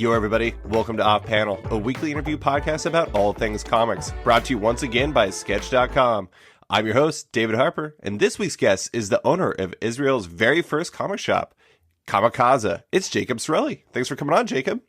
Yo, everybody. Welcome to Off Panel, a weekly interview podcast about all things comics, brought to you once again by Sketch.com. I'm your host, David Harper, and this week's guest is the owner of Israel's very first comic shop, Comikaza. It's Jacob Sareli. Thanks for coming on, Jacob.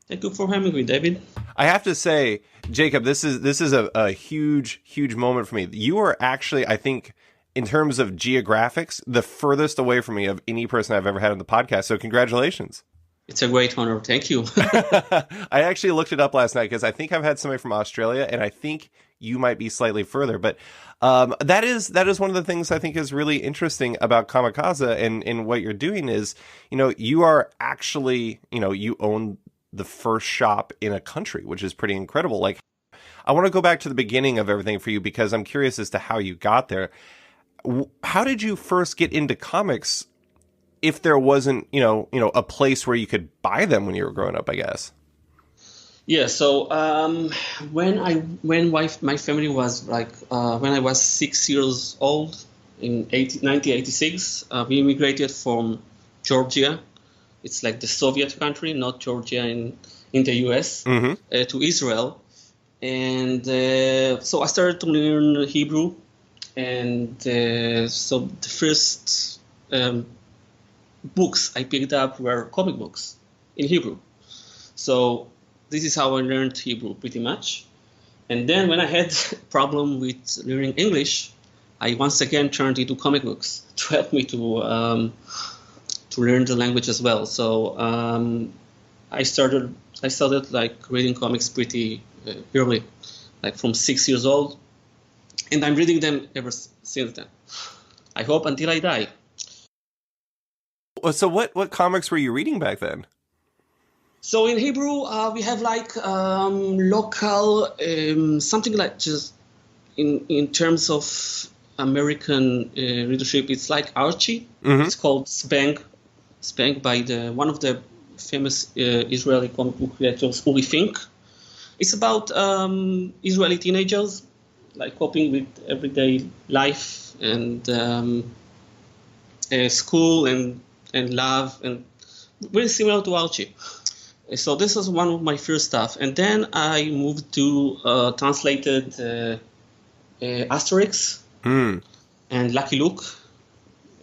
Thank you for having me, David. I have to say, Jacob, this is a huge moment for me. You are actually, I think, in terms of geographics, the furthest away from me of any person I've ever had on the podcast. So congratulations. It's a great honor. Thank you. I actually looked it up last night because I think I've had somebody from Australia, and I think you might be slightly further. But that is one of the things I think is really interesting about Comikaza and what you're doing is, you are actually, you own the first shop in a country, which is pretty incredible. Like, I want to go back to the beginning of everything for you because I'm curious as to how you got there. How did you first get into comics if there wasn't, a place where you could buy them when you were growing up, I guess? Yeah, so when my family was when I was 6 years old in 1986, we immigrated from Georgia. It's like the Soviet country, not Georgia in the US, to Israel. And so I started to learn Hebrew. And so the first books I picked up were comic books in Hebrew. So this is how I learned Hebrew pretty much. And then when I had a problem with learning English, I once again turned into comic books to help me to learn the language as well. So I started like reading comics pretty early, like from 6 years old. And I'm reading them ever since then. I hope until I die. So what comics were you reading back then? So in Hebrew, we have like local, something like just in terms of American readership, it's like Archie. Mm-hmm. It's called Spank by one of the famous Israeli comic book creators, Uri Fink. It's about Israeli teenagers like coping with everyday life and school and love, and very similar to Archie. So this was one of my first stuff. And then I moved to translated Asterix and Lucky Luke,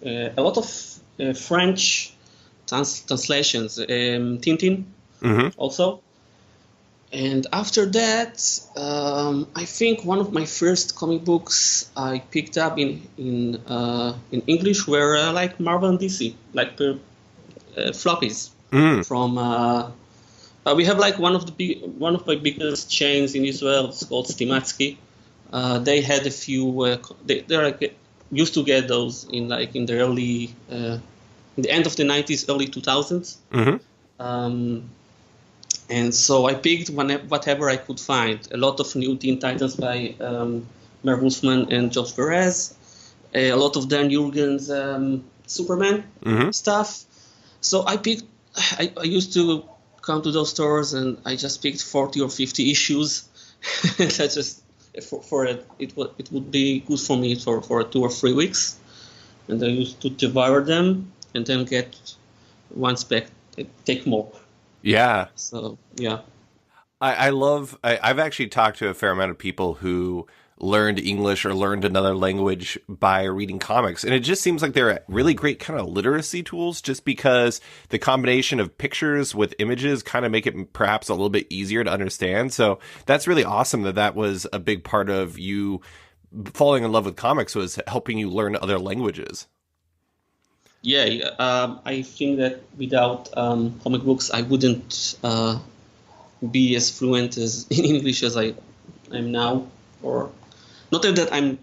a lot of French translations, Tintin also. And after that, I think one of my first comic books I picked up in English were like Marvel and DC, like floppies from. We have like one of my biggest chains in Israel. It's called Stimatsky. They had a few. They like used to get those in the early, in the end of the 90s, early 2000s. And so I picked whatever I could find. A lot of new Teen Titans by Mer Wolfman and George Perez. A lot of Dan Jurgens Superman stuff. So I picked. I used to come to those stores and I just picked 40 or 50 issues. That's just it would be good for me for 2 or 3 weeks. And I used to devour them and then get once back, take more. Yeah. So, yeah. I've actually talked to a fair amount of people who learned English or learned another language by reading comics. And it just seems like they're really great kind of literacy tools just because the combination of pictures with images kind of make it perhaps a little bit easier to understand. So that's really awesome that was a big part of you falling in love with comics, was helping you learn other languages. Yeah, I think that without comic books, I wouldn't be as fluent as in English as I am now. Or not that I'm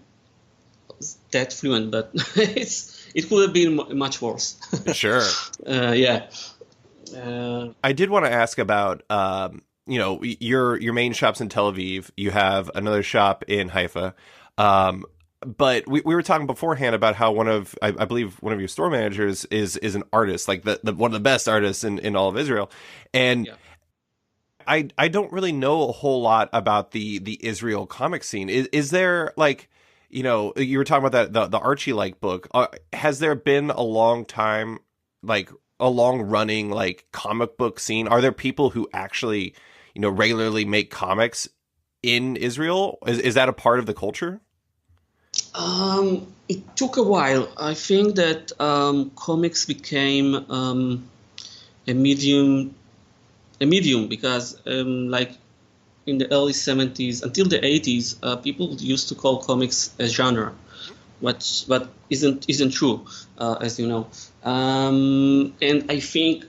that fluent, but it could have been much worse. Sure. Yeah. I did want to ask about your main shop's in Tel Aviv. You have another shop in Haifa. But we were talking beforehand about how I believe one of your store managers is an artist, like the one of the best artists in all of Israel. And yeah. I don't really know a whole lot about the Israel comic scene. Is there like, you were talking about the Archie like book. Has there been a long time like a long running like comic book scene? Are there people who actually, regularly make comics in Israel? Is that a part of the culture? It took a while. I think that comics became a medium because like in the early 70s until the 80s, people used to call comics a genre, what isn't true, as you know. And I think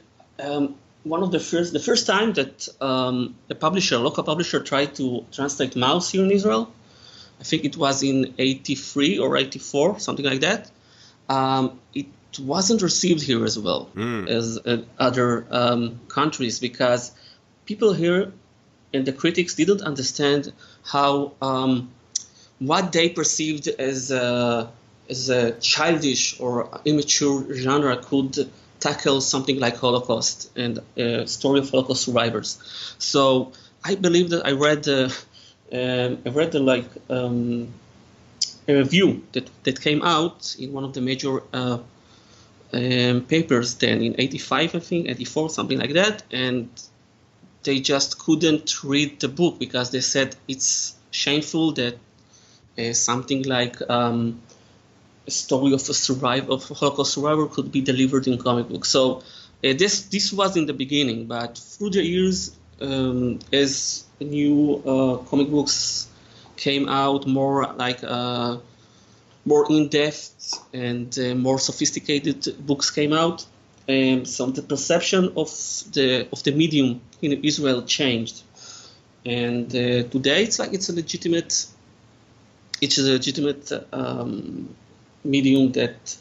one of the first time that a local publisher, tried to translate Mouse here in Israel, I think it was in 83 or 84, something like that. It wasn't received here as well as other countries, because people here and the critics didn't understand how what they perceived as a childish or immature genre could tackle something like Holocaust and story of Holocaust survivors. So I believe that I read a review that came out in one of the major papers then in 85, I think, 84, something like that, and they just couldn't read the book because they said it's shameful that something like a story of a Holocaust survivor could be delivered in comic book. So this was in the beginning, but through the years, as new comic books came out, more like more in-depth and more sophisticated books came out, so the perception of the medium in Israel changed, and today it's a legitimate medium that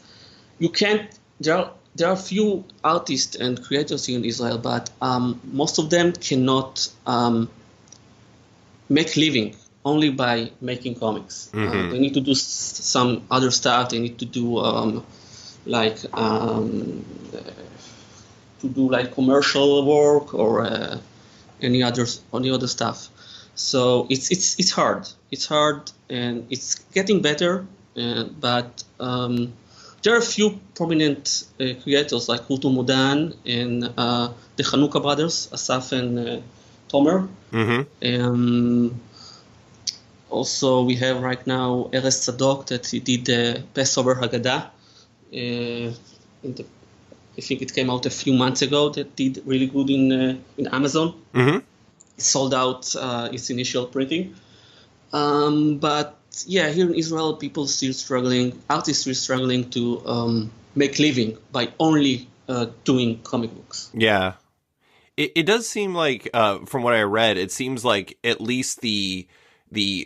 you can't. There are few artists and creators here in Israel, but most of them cannot make living only by making comics. They need to do some other stuff. They need to do commercial work or any other stuff. So it's hard. It's hard, and it's getting better. But there are a few prominent creators like Rutu Modan and the Chanukah brothers, Asaf and Tomer. Also, we have right now Erez Tzadok that he did the Passover Haggadah. I think it came out a few months ago. That did really good in Amazon. It sold out its initial printing. But yeah, here in Israel, artists still struggling to make living by only doing comic books. Yeah. It does seem like, from what I read, it seems like at least the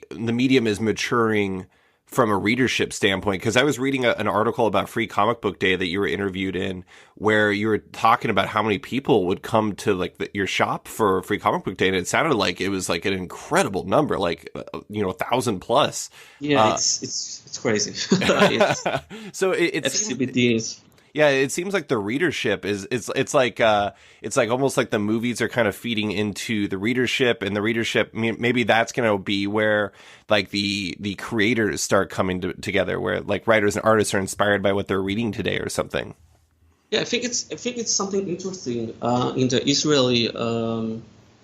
medium is maturing from a readership standpoint, because I was reading an article about Free Comic Book Day that you were interviewed in, where you were talking about how many people would come to your shop for Free Comic Book Day, and it sounded like it was like an incredible number, 1,000 plus. Yeah, it's crazy. So it's FCBDs. Yeah, it seems like the readership it's like almost like the movies are kind of feeding into the readership, and the readership, maybe that's going to be where like the creators start coming together, where like writers and artists are inspired by what they're reading today or something. Yeah, I think it's something interesting in the Israeli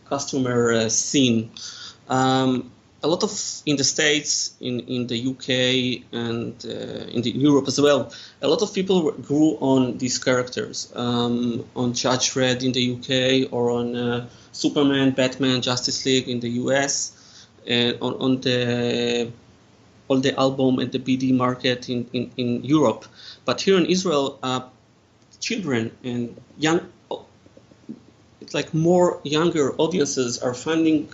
customer scene. A lot of in the States, in the UK, and in Europe as well, a lot of people grew on these characters, on Judge Dredd in the UK, or on Superman, Batman, Justice League in the US, and on the album and the BD market in Europe. But here in Israel, children and more younger audiences are finding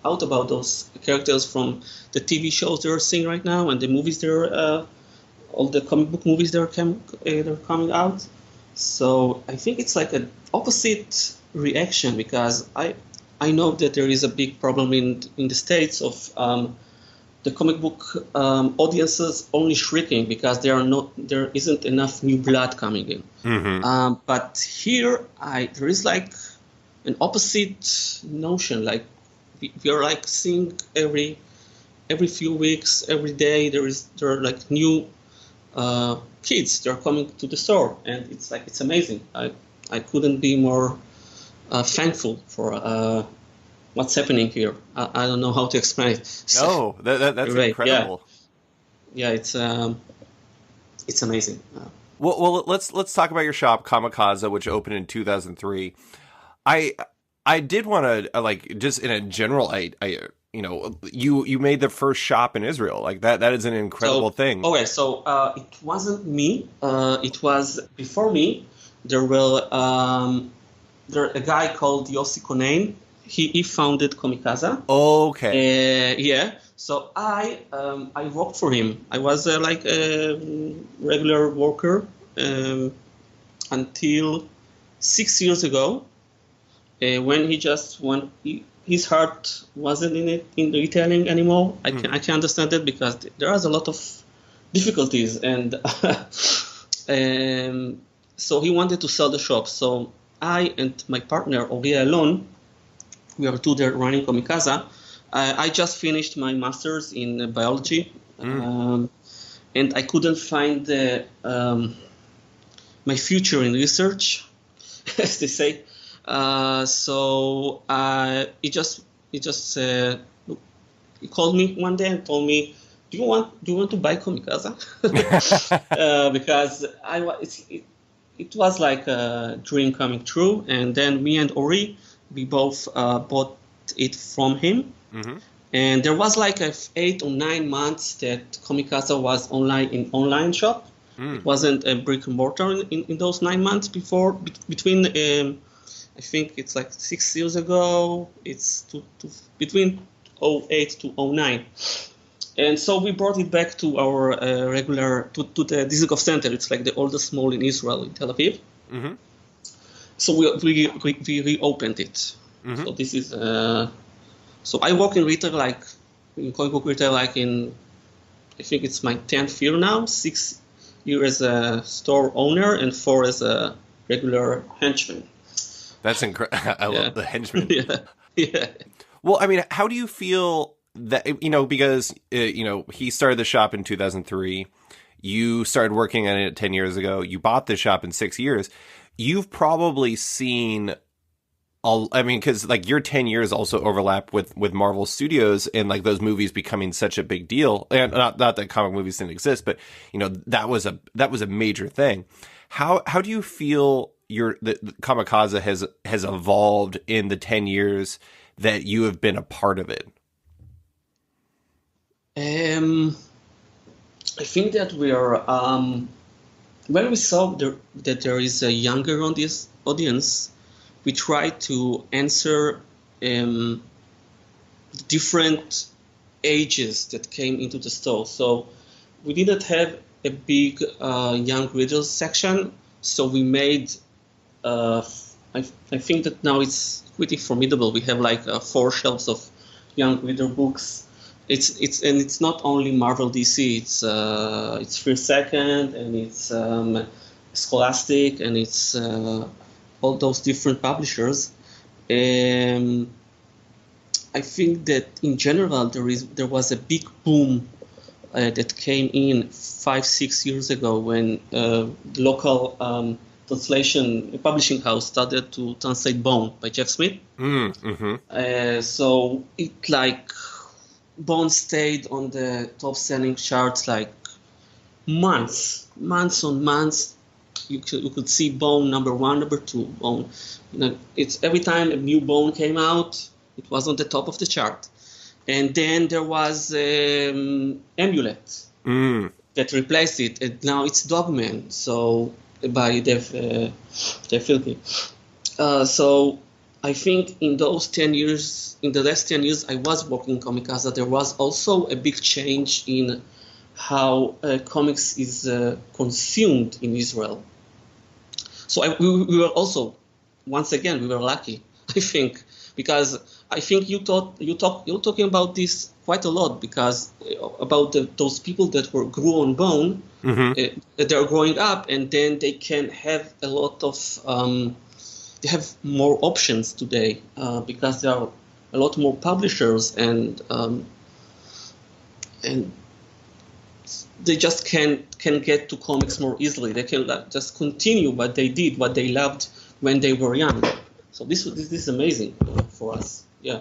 out about those characters from the TV shows they're seeing right now, and the movies all the comic book movies they're coming out. So I think it's like an opposite reaction, because I know that there is a big problem in the States of the comic book audiences only shrinking because there isn't enough new blood coming in. But here there is like an opposite notion, like we are like seeing every few weeks, every day there are like new kids. They're coming to the store, and it's amazing. I couldn't be more thankful for what's happening here. I don't know how to explain it. No, that's Right, incredible. Yeah, it's amazing. Well, let's talk about your shop, Comikaza, which opened in 2003. I did want to like just in a general, you made the first shop in Israel. Like that is an incredible thing. Okay, so it wasn't me. It was before me. There a guy called Yossi Konen. He founded Comikaza. Okay. Yeah. So I worked for him. I was like a regular worker until 6 years ago, when he just went. His heart wasn't in the retailing anymore. I can understand it because there was a lot of difficulties, and so he wanted to sell the shop. So I and my partner Ori alone, we are two there running Comikaza. I just finished my master's in biology, and I couldn't find my future in research, as they say. So he called me one day and told me, "Do you want to buy Comikaza?" Because it was like a dream coming true. And then me and Ori, we both bought it from him. Mm-hmm. And there was like 8 or 9 months that Comikaza was online shop. It wasn't a brick and mortar in those 9 months before between. I think it's like 6 years ago. It's between 2008 to 2009. And so we brought it back to our regular to the Dizengoff Center. It's like the oldest mall in Israel, in Tel Aviv. Mm-hmm. So we reopened it. Mm-hmm. So this is. So I work in retail, in comic book retail, I think it's my 10th year now. 6 years as a store owner and 4 as a regular henchman. That's incredible. I love the henchman. Yeah. Well, I mean, how do you feel that, because, he started the shop in 2003. You started working on it 10 years ago. You bought the shop in 6 years. You've probably seen because like your 10 years also overlap with Marvel Studios and like those movies becoming such a big deal. And not that comic movies didn't exist, but that was a major thing. How do you feel the Comikaza has evolved in the 10 years that you have been a part of it? I think that we are when we saw that there is a younger audience, we try to answer different ages that came into the store. So we didn't have a big young readers section. So we made, I think that now it's pretty formidable. We have like 4 shelves of young reader books. It's not only Marvel DC. It's First Second, and it's Scholastic, and it's all those different publishers. I think that in general there was a big boom that came in 5-6 years ago when the local publishing house started to translate Bone by Jeff Smith. Mm-hmm. So it Bone stayed on the top selling charts like months on months. You could see Bone number 1, number 2, Bone. It's every time a new Bone came out, it was on the top of the chart. And then there was Amulet that replaced it, and now it's Dogman. So by Dave Filkey. So I think in the last 10 years, I was working in Comikaza. There was also a big change in how comics is consumed in Israel. So we were also, once again, we were lucky, I think, because I think you're talking about this quite a lot, because about those people that grew on Bone, mm-hmm. They're growing up, and then they can have a lot of they have more options today because there are a lot more publishers and they just can get to comics more easily. They can just continue what they did, what they loved when they were young. So this is amazing for us. Yeah.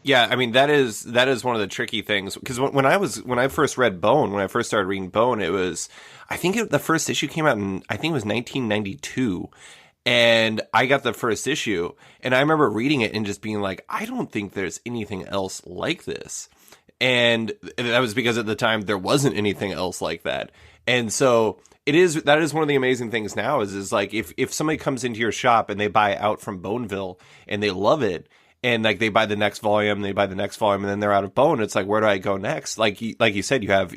Yeah, I mean that is one of the tricky things, because when I first read Bone, when I first started reading Bone, it was, the first issue came out in, I think it was 1992, and I got the first issue, and I remember reading it and just being like, I don't think there's anything else like this, and that was because at the time there wasn't anything else like that, and so that is one of the amazing things now is like if somebody comes into your shop and they buy Out from Boneville and they love it. And like they buy the next volume, and then they're out of Bone. It's like, where do I go next? Like you said, you have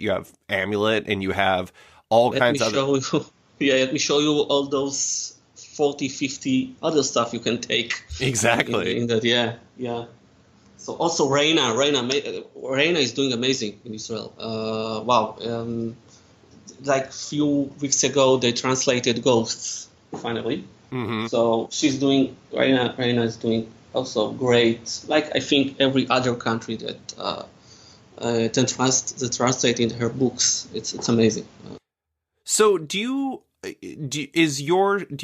Amulet, and you have all kinds of other. Let me show you all those 40, 50 other stuff you can take. Exactly. In that, yeah. So also Reina is doing amazing in Israel. Wow. Like few weeks ago, they translated Ghosts finally. Mm-hmm. So Reina is doing also great, like I think every other country that translating her books. It's amazing. So do you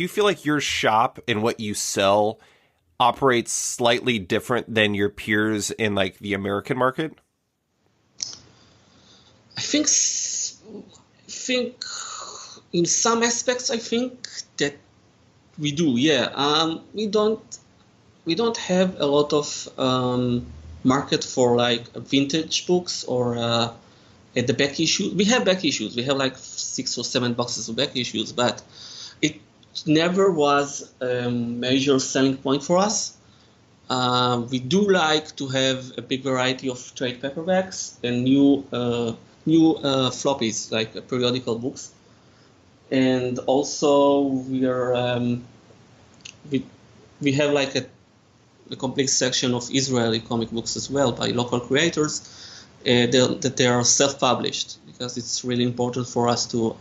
feel like your shop and what you sell operates slightly different than your peers in like the American market? I think in some aspects, I think that we do. Yeah. We don't have a lot of market for like vintage books or at the back issue. We have back issues. We have like 6 or 7 boxes of back issues, but it never was a major selling point for us. We do like to have a big variety of trade paperbacks and new floppies, like periodical books. And also we have like a complete section of Israeli comic books as well by local creators that they are self-published, because it's really important for us to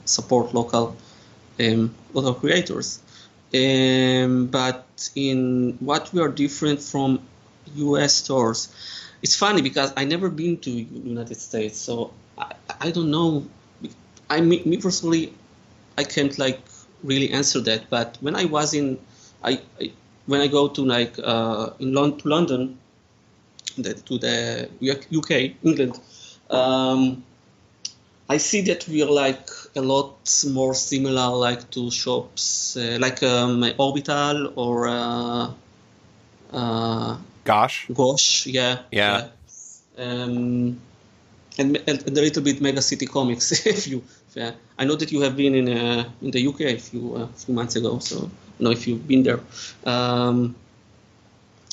support local creators. But in what we are different from U.S. stores, it's funny because I never been to United States, so I don't know. Me personally, I can't like really answer that. But when I was when I go to like to London, to the UK, England, I see that we are like a lot more similar, like to shops like Orbital or Gosh, yeah. And a little bit Mega City Comics. I know that you have been in the UK a few months ago, so I don't know if you've been there.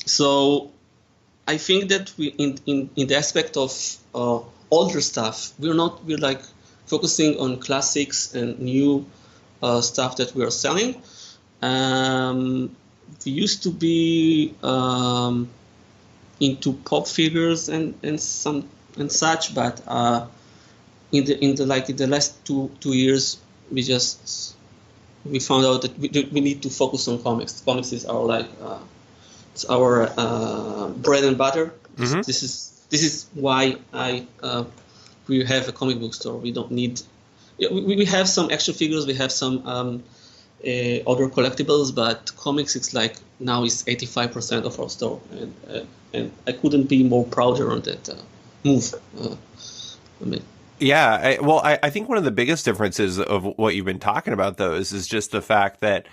So I think that we in the aspect of older stuff, we're like focusing on classics and new stuff that we are selling. We used to be into pop figures and such, but in the last two years, we found out that we need to focus on comics. Comics is our it's our bread and butter. Mm-hmm. This is why we have a comic book store. We don't need. We have some action figures. We have some other collectibles, but comics is like now is 85% of our store, and I couldn't be more prouder on that move. Yeah, I think one of the biggest differences of what you've been talking about, though, is just the fact that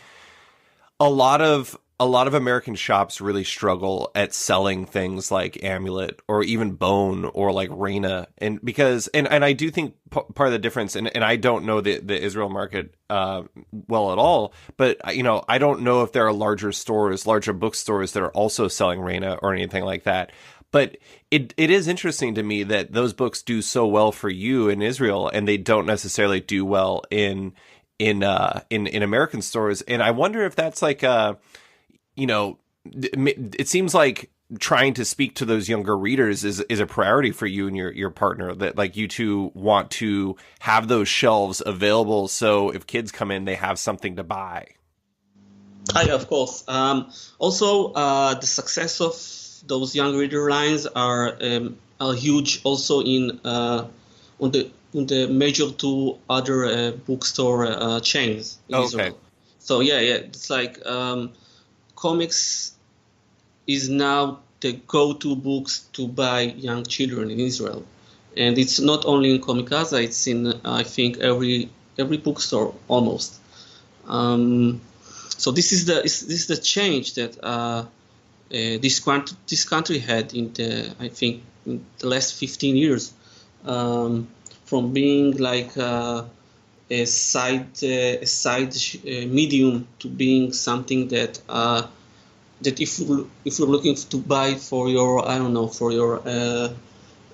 a lot of American shops really struggle at selling things like Amulet or even Bone or like Reina, and I do think part of the difference, and I don't know the Israel market well at all, but I don't know if there are larger bookstores that are also selling Reina or anything like that. But it is interesting to me that those books do so well for you in Israel, and they don't necessarily do well in American stores. And I wonder if that's like it seems like trying to speak to those younger readers is a priority for you and your partner, that like you two want to have those shelves available, so if kids come in, they have something to buy. Of course. Also, the success of those young reader lines are huge also in on the major two other bookstore chains in Israel. So yeah, it's like comics is now the go-to books to buy young children in Israel, and it's not only in Comikaza; it's in I think every bookstore almost. So this is the change that this country had in the I think in the last 15 years, from being like a side medium to being something that that if you're looking to buy for your I don't know for your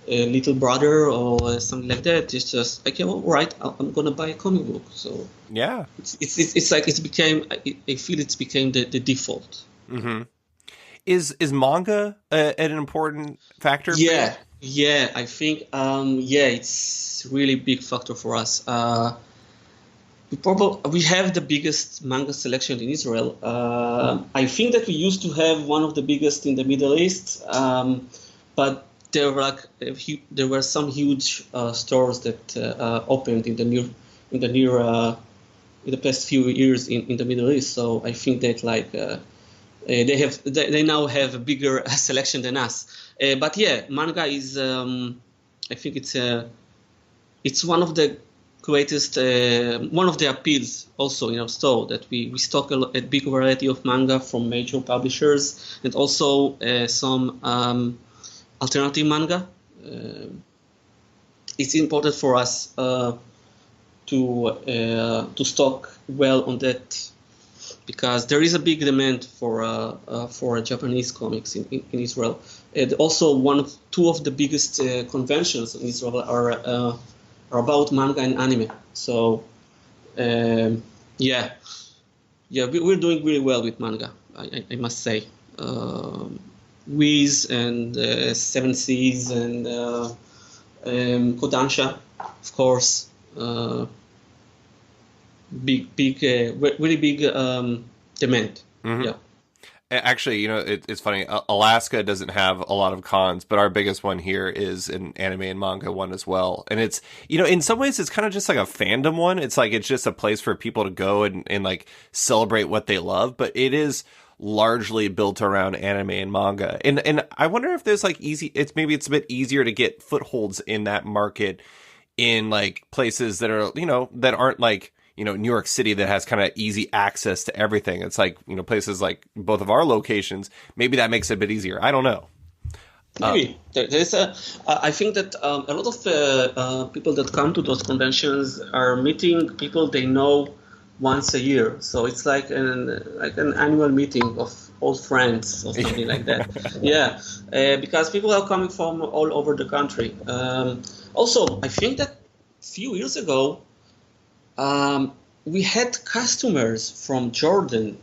little brother or something like that, it's just okay, all right, I'm gonna buy a comic book. So yeah, it's like it's became I feel it's became the default. Mm-hmm. Is manga an important factor? Yeah, I think it's really big factor for us. We have the biggest manga selection in Israel. I think that we used to have one of the biggest in the Middle East, but there were some huge stores that opened in the past few years in the Middle East. So I think that they now have a bigger selection than us. But yeah, manga is I think it's one of the greatest one of the appeals also in our store that we stock a big variety of manga from major publishers and also some alternative manga. It's important for us to stock well on that because there is a big demand for Japanese comics in Israel. And also two of the biggest conventions in Israel are about manga and anime. So we're doing really well with manga, I must say. Wiz and Seven Seas and Kodansha, of course. Really big demand. Mm-hmm. Yeah. Actually, it's funny. Alaska doesn't have a lot of cons, but our biggest one here is an anime and manga one as well. And it's, in some ways, it's kind of just like a fandom one. It's like it's just a place for people to go and like celebrate what they love. But it is largely built around anime and manga. And I wonder if there's like it's a bit easier to get footholds in that market in like places that are, that aren't like, New York City that has kind of easy access to everything. It's like, places like both of our locations, maybe that makes it a bit easier. I don't know. Maybe. I think that a lot of people that come to those conventions are meeting people they know once a year. So it's like an annual meeting of old friends or something like that. Yeah, because people are coming from all over the country. Also, I think that a few years ago, we had customers from Jordan.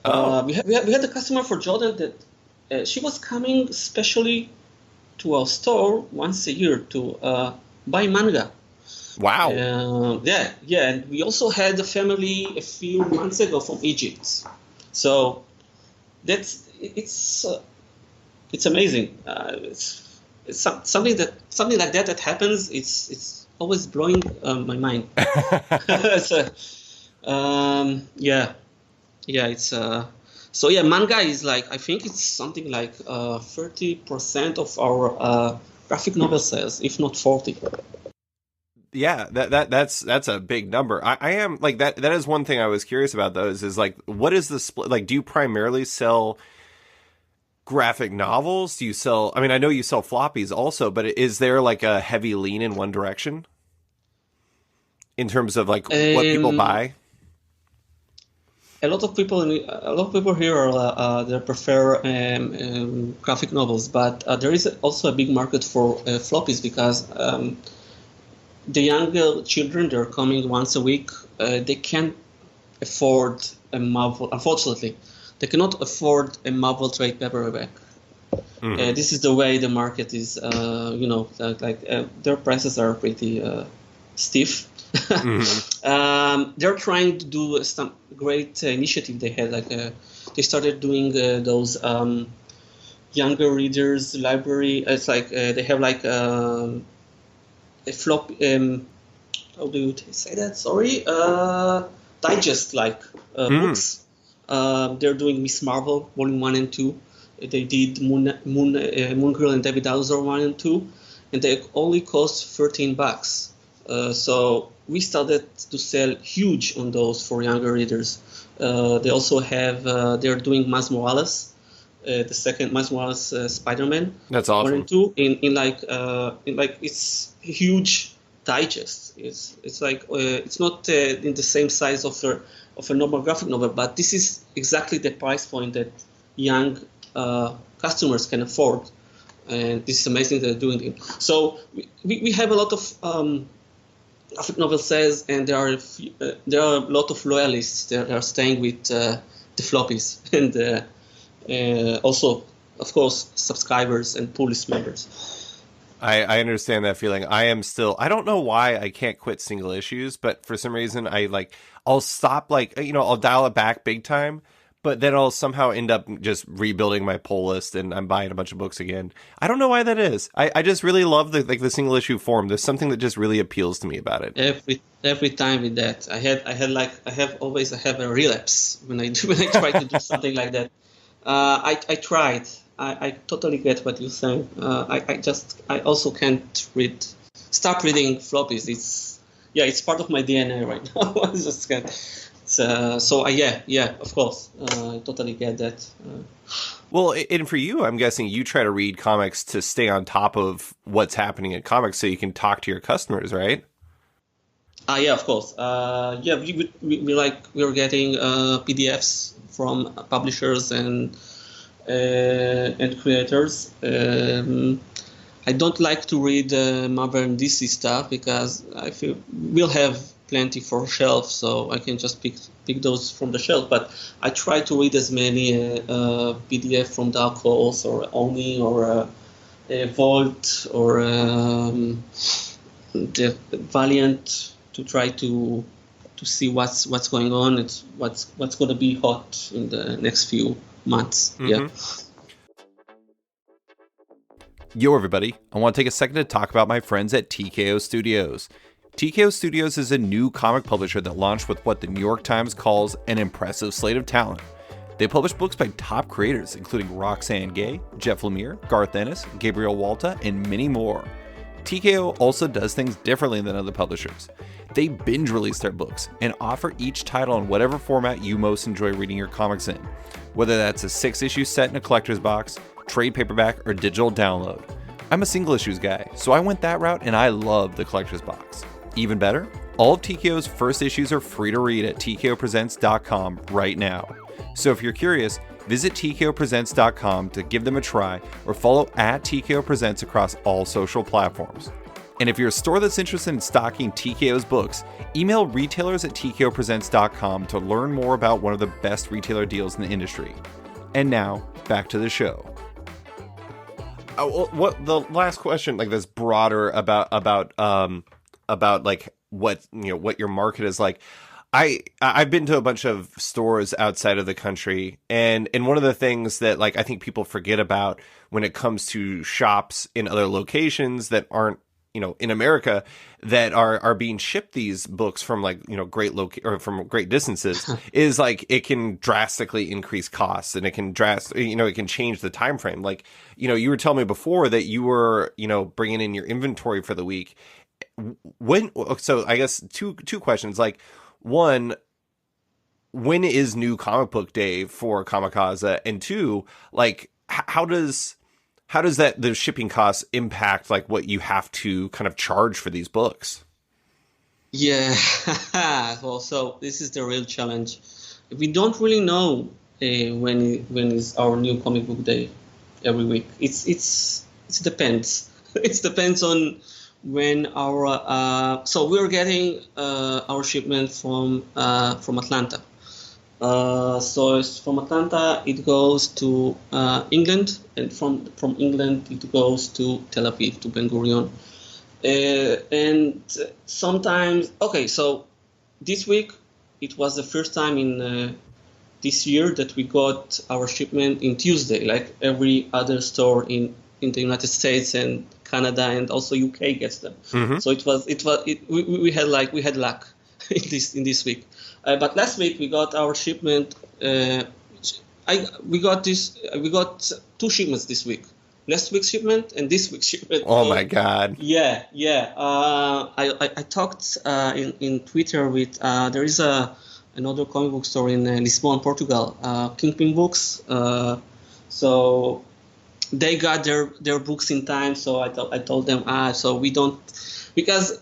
We had a customer for Jordan that she was coming specially to our store once a year to buy manga. Wow. And we also had a family a few months ago from Egypt. So it's amazing. It's something like that happens. It's always blowing my mind. Manga is like, I think it's something like 30% of our graphic novel sales, if not 40. Yeah, that's a big number. I am like that is one thing I was curious about though is like what is the split? Like, do you primarily sell graphic novels? Do you sell, I mean, I know you sell floppies also, but is there like a heavy lean in one direction in terms of like what people buy? A lot of people here are they prefer graphic novels, but there is also a big market for floppies because the younger children, they're coming once a week. They can't afford a Marvel. Unfortunately, they cannot afford a Marvel trade paperback. Mm-hmm. This is the way the market is. Their prices are pretty stiff. Mm-hmm. They're trying to do some great initiative they had. They started doing those younger readers library. It's like they have like a flop. How do you say that? Sorry, digest like books. They're doing Miss Marvel Volume 1 and 2. They did Moon Girl and David Hauser 1 and 2, and they only cost $13. So we started to sell huge on those for younger readers. They also have they're doing Miles Morales, the second Miles Morales Spider-Man. That's awesome. 1 and 2 in like it's a huge digest. It's like it's not in the same size of a normal graphic novel, but this is exactly the price point that young customers can afford, and this is amazing that they're doing it. So we have a lot of graphic novel sales, and there are a lot of loyalists that are staying with the floppies, and also, of course, subscribers and pull list members. I understand that feeling. I don't know why I can't quit single issues, but for some reason I'll stop, I'll dial it back big time, but then I'll somehow end up just rebuilding my pull list and I'm buying a bunch of books again. I don't know why that is. I just really love the single issue form. There's something that just really appeals to me about it. Every time with that, I have a relapse when I try to do something like that. I tried. I totally get what you're saying. I also can't stop reading floppies. It's part of my DNA right now. I just can't. Of course, I totally get that. Well, and for you, I'm guessing you try to read comics to stay on top of what's happening in comics so you can talk to your customers, right? Yeah, of course. We're getting PDFs from publishers and creators. I don't like to read Marvel and DC stuff because I feel we'll have plenty for shelf, so I can just pick those from the shelf. But I try to read as many PDF from Dark Horse or Oni or Vault or the Valiant to try to see what's going on. It's what's going to be hot in the next few months. Mm-hmm. Yeah. Yo, everybody. I want to take a second to talk about my friends at TKO Studios. TKO Studios is a new comic publisher that launched with what the New York Times calls an impressive slate of talent. They publish books by top creators, including Roxane Gay, Jeff Lemire, Garth Ennis, Gabriel Walta, and many more. TKO also does things differently than other publishers. They binge release their books and offer each title in whatever format you most enjoy reading your comics in, whether that's a 6-issue set in a collector's box, trade paperback, or digital download. I'm a single issues guy, so I went that route and I love the collector's box. Even better, all of TKO's first issues are free to read at tkopresents.com right now. So if you're curious, visit tkopresents.com to give them a try or follow at TKO Presents across all social platforms. And if you're a store that's interested in stocking TKO's books, email retailers at tkopresents.com to learn more about one of the best retailer deals in the industry. And now, back to the show. What the last question, that's broader about what your market is like. I've been to a bunch of stores outside of the country, and one of the things that I think people forget about when it comes to shops in other locations that aren't in America that are being shipped these books from from great distances is it can drastically increase costs, and it can it can change the time frame. You were telling me before that you were bringing in your inventory for the week. So I guess two questions. One, when is New Comic Book Day for Comikaza? And two, how does the shipping costs impact what you have to kind of charge for these books? Yeah, well, so this is the real challenge. We don't really know when is our New Comic Book Day every week. It depends. It depends on when our so we're getting our shipment from Atlanta. So it's from Atlanta, it goes to England, and from England it goes to Tel Aviv, to Ben Gurion. And sometimes, so this week it was the first time in this year that we got our shipment in Tuesday, like every other store in in the United States and Canada and also UK gets them. Mm-hmm. So we had luck in this week. But last week we got our shipment. We got 2 shipments this week. Last week's shipment and this week's shipment. Oh my God! Yeah. I talked in Twitter with there is another comic book store in Lisbon, Portugal, Kingpin Books. So they got their books in time. So I told them so we don't, because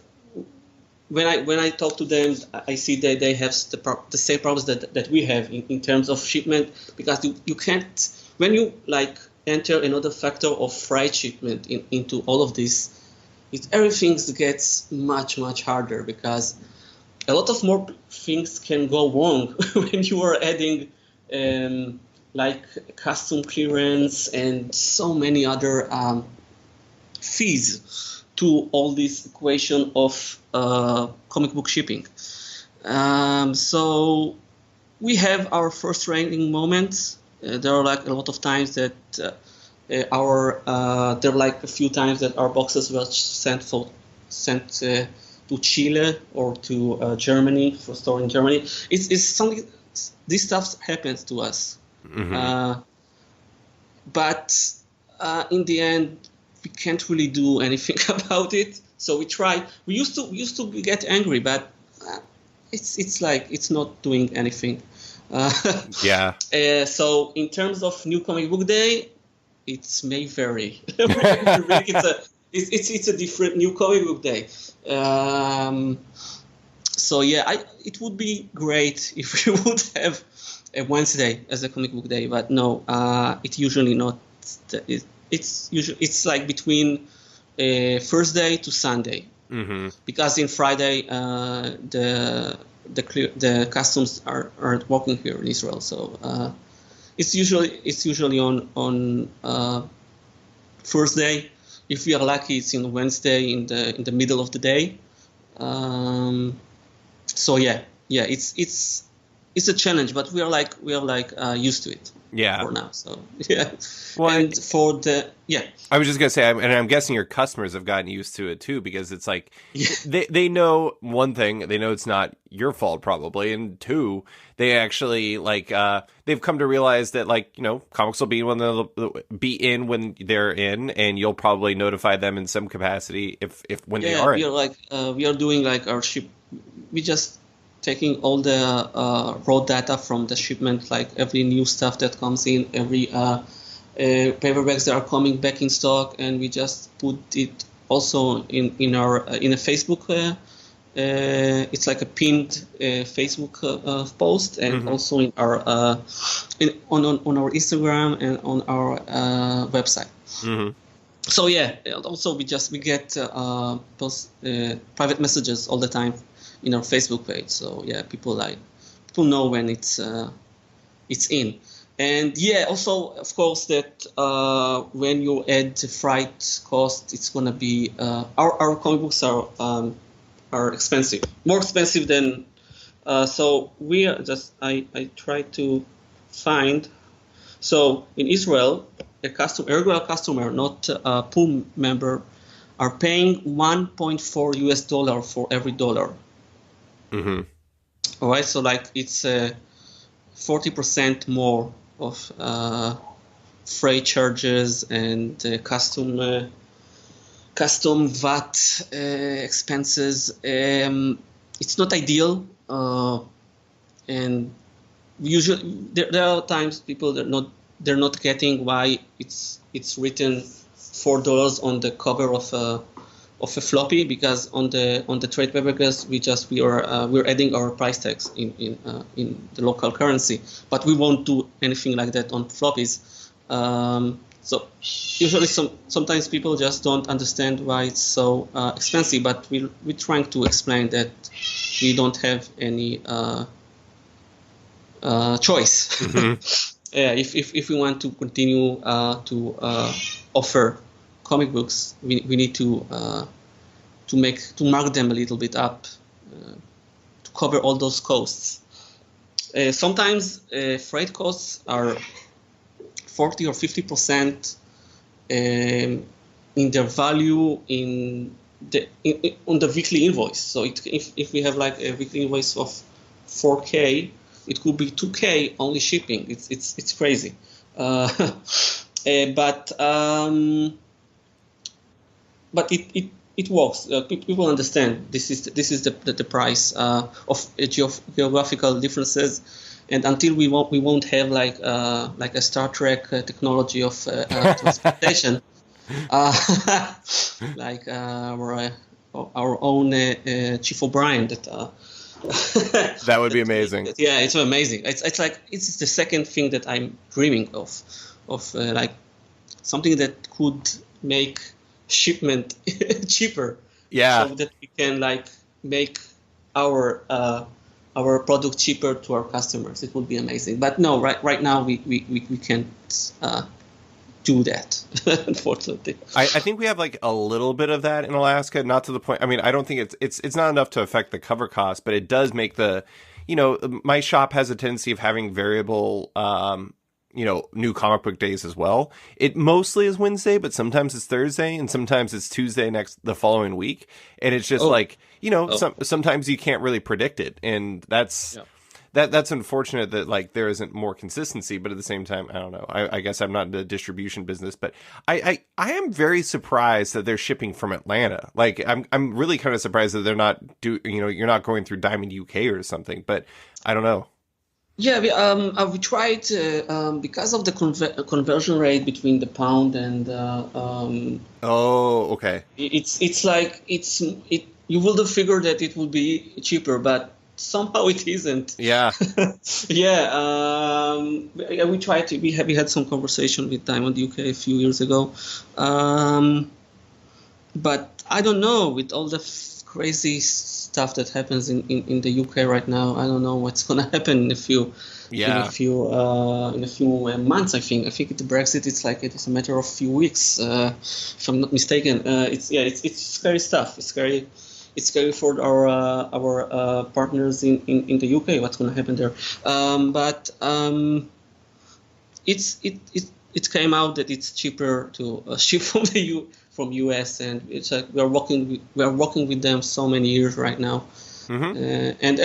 when I talk to them, I see that they have the same problems that we have in terms of shipment, because you can't, when you like enter another factor of freight shipment into all of this, everything gets much harder, because a lot of more things can go wrong when you are adding like custom clearance and so many other fees to all this equation of comic book shipping. So we have our frustrating moments. There are like a lot of times that there are like a few times that our boxes were sent to Chile or to Germany, for store in Germany. It's something. This stuff happens to us, Mm-hmm. but in the end, we can't really do anything about it. So we try. We used to get angry, but it's like it's not doing anything. Yeah. So in terms of New Comic Book Day, it may vary. It's a different New Comic Book Day. So yeah, it would be great if we would have a Wednesday as a comic book day, but no, it's usually not. It's like between Thursday to Sunday, Mm-hmm. because in Friday the customs aren't working here in Israel, so it's usually on Thursday. If we are lucky, it's in Wednesday in the middle of the day. So yeah, it's a challenge, but we are like used to it. Yeah. For now, so yeah. Well, and for the I was just gonna say, and I'm guessing your customers have gotten used to it too, because it's like they know one thing, they know it's not your fault probably, and two, they actually like they've come to realize that, like, you know, comics will be when they'll be in when they're in, and you'll probably notify them in some capacity if when they are in. We are doing like our ship. We just taking all the raw data from the shipment, like every new stuff that comes in, every paperbacks that are coming back in stock, and we just put it also in a Facebook. It's like a pinned Facebook post, and Mm-hmm. also in our on our Instagram and on our website. Mm-hmm. So yeah, also we get those private messages all the time in our Facebook page. So yeah, people know when it's in. And yeah, also of course that when you add the freight cost, it's gonna be our comic books are expensive, more expensive than. So we are just I try to find. So in Israel, a regular customer, not a pool member, are paying $1.4 US for every dollar. Mm-hmm. All right, so like it's 40% more of freight charges and custom VAT expenses. It's not ideal, and usually there are times people they're not getting why it's written $4 on the cover of a floppy, because on the trade paperbacks we're adding our price tags in the local currency, but we won't do anything like that on floppies. So usually sometimes people just don't understand why it's so expensive, but we're trying to explain that we don't have any choice. Mm-hmm. Yeah, if we want to continue to offer comic books, we need to mark them a little bit up to cover all those costs. Sometimes freight costs are 40 or 50% in their value on the weekly invoice. So if we have like a weekly invoice of 4K, it could be 2K only shipping. It's crazy. But it works. People understand this is the price of geographical differences, and until we won't have like a Star Trek technology of transportation, like our own Chief O'Brien that. That would be amazing. Yeah, it's amazing. It's like it's the second thing that I'm dreaming of like something that could make shipment cheaper. Yeah. So that we can like make our product cheaper to our customers. It would be amazing. But no, right now we can't do that, unfortunately. I think we have like a little bit of that in Alaska, not to the point. I mean, I don't think it's not enough to affect the cover cost, but it does make my shop has a tendency of having variable, new comic book days as well. It mostly is Wednesday, but sometimes it's Thursday and sometimes it's Tuesday the following week. And it's just sometimes you can't really predict it. And that's unfortunate that like there isn't more consistency, but at the same time, I don't know. I guess I'm not in the distribution business, but I am very surprised that they're shipping from Atlanta. Like I'm really kind of surprised that they're not you're not going through Diamond UK or something, but I don't know. Yeah, we tried because of the conversion rate between the pound and oh, okay. It's like you would have figured that it would be cheaper, but somehow it isn't. Yeah. Yeah. We tried to. We had some conversation with Diamond UK a few years ago, but I don't know, with all the crazy stuff that happens in the UK right now, I don't know what's gonna happen in a few months. I think the Brexit, it's a matter of few weeks, if I'm not mistaken. It's scary stuff. It's scary for our partners in the UK. What's going to happen there? But it came out that it's cheaper to ship from US, and it's like we are working with them so many years right now. Mm-hmm. And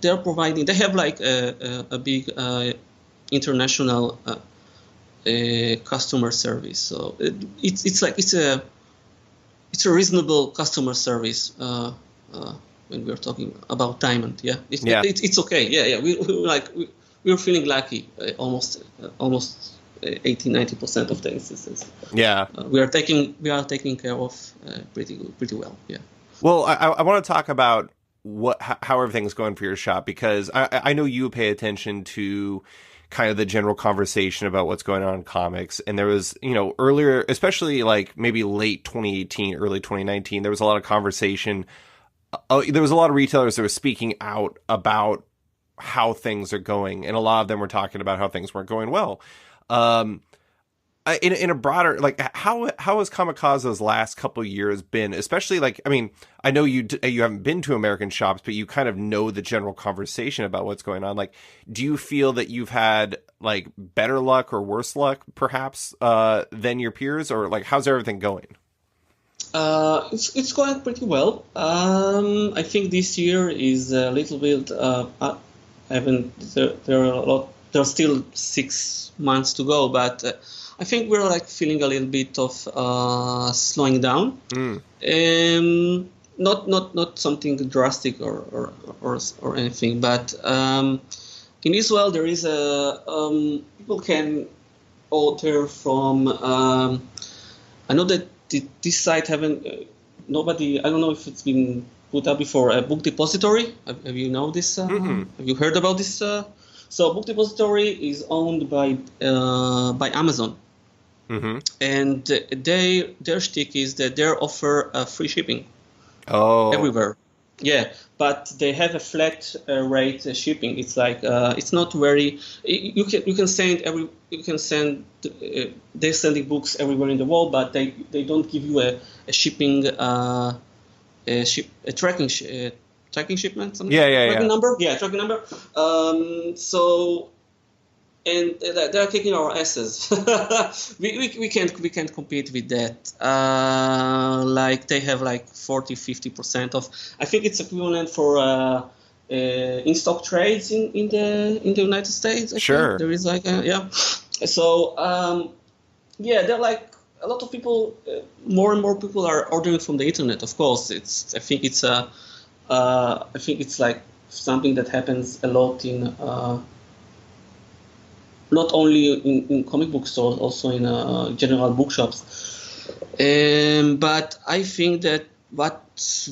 they're providing. They have like a big international customer service. So it's a reasonable customer service when we're talking about Diamond. Yeah, it's okay. Yeah. We're feeling lucky almost 80-90% of the instances. Yeah, we are taking care of pretty well. Yeah. Well, I want to talk about how everything's going for your shop, because I know you pay attention to kind of the general conversation about what's going on in comics. And there was, earlier, especially like maybe late 2018, early 2019, there was a lot of conversation. There was a lot of retailers that were speaking out about how things are going. And a lot of them were talking about how things weren't going well. In a broader, like, how has Comikaza's last couple of years been? Especially, like, I mean, I know you haven't been to American shops, but you kind of know the general conversation about what's going on. Like, do you feel that you've had like better luck or worse luck, perhaps, than your peers, or like, how's everything going? It's going pretty well. I think this year is a little bit. There's still 6 months to go, but. I think we're like feeling a little bit of slowing down. Not something drastic or anything, but in Israel there is people can order from. I know that this site haven't nobody. I don't know if it's been put up before. A book depository. Have you know this? Have you heard about this? So Book Depository is owned by Amazon. Mm-hmm. And their shtick is that they offer free shipping everywhere. Yeah, but they have a flat rate shipping. It's like it's not very. You can send they're sending books everywhere in the world, but they don't give you a shipping tracking shipment. Tracking number. Yeah, tracking number. So and they're kicking our asses. we can't compete with that. Like they have like 40-50% of. I think it's equivalent for in stock trades in the United States. I Sure. think. There is like yeah. So yeah, they're like a lot of people. More and more people are ordering from the internet. Of course, I think it's like something that happens a lot in. Not only in comic book stores, also in general bookshops. But I think that what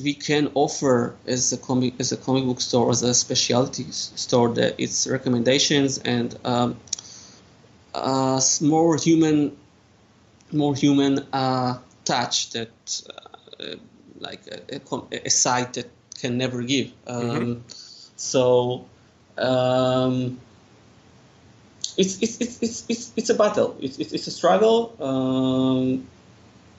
we can offer as a comic book store, as a specialty store, that it's recommendations and more human touch that like a site that can never give. So. It's a battle. It's a struggle.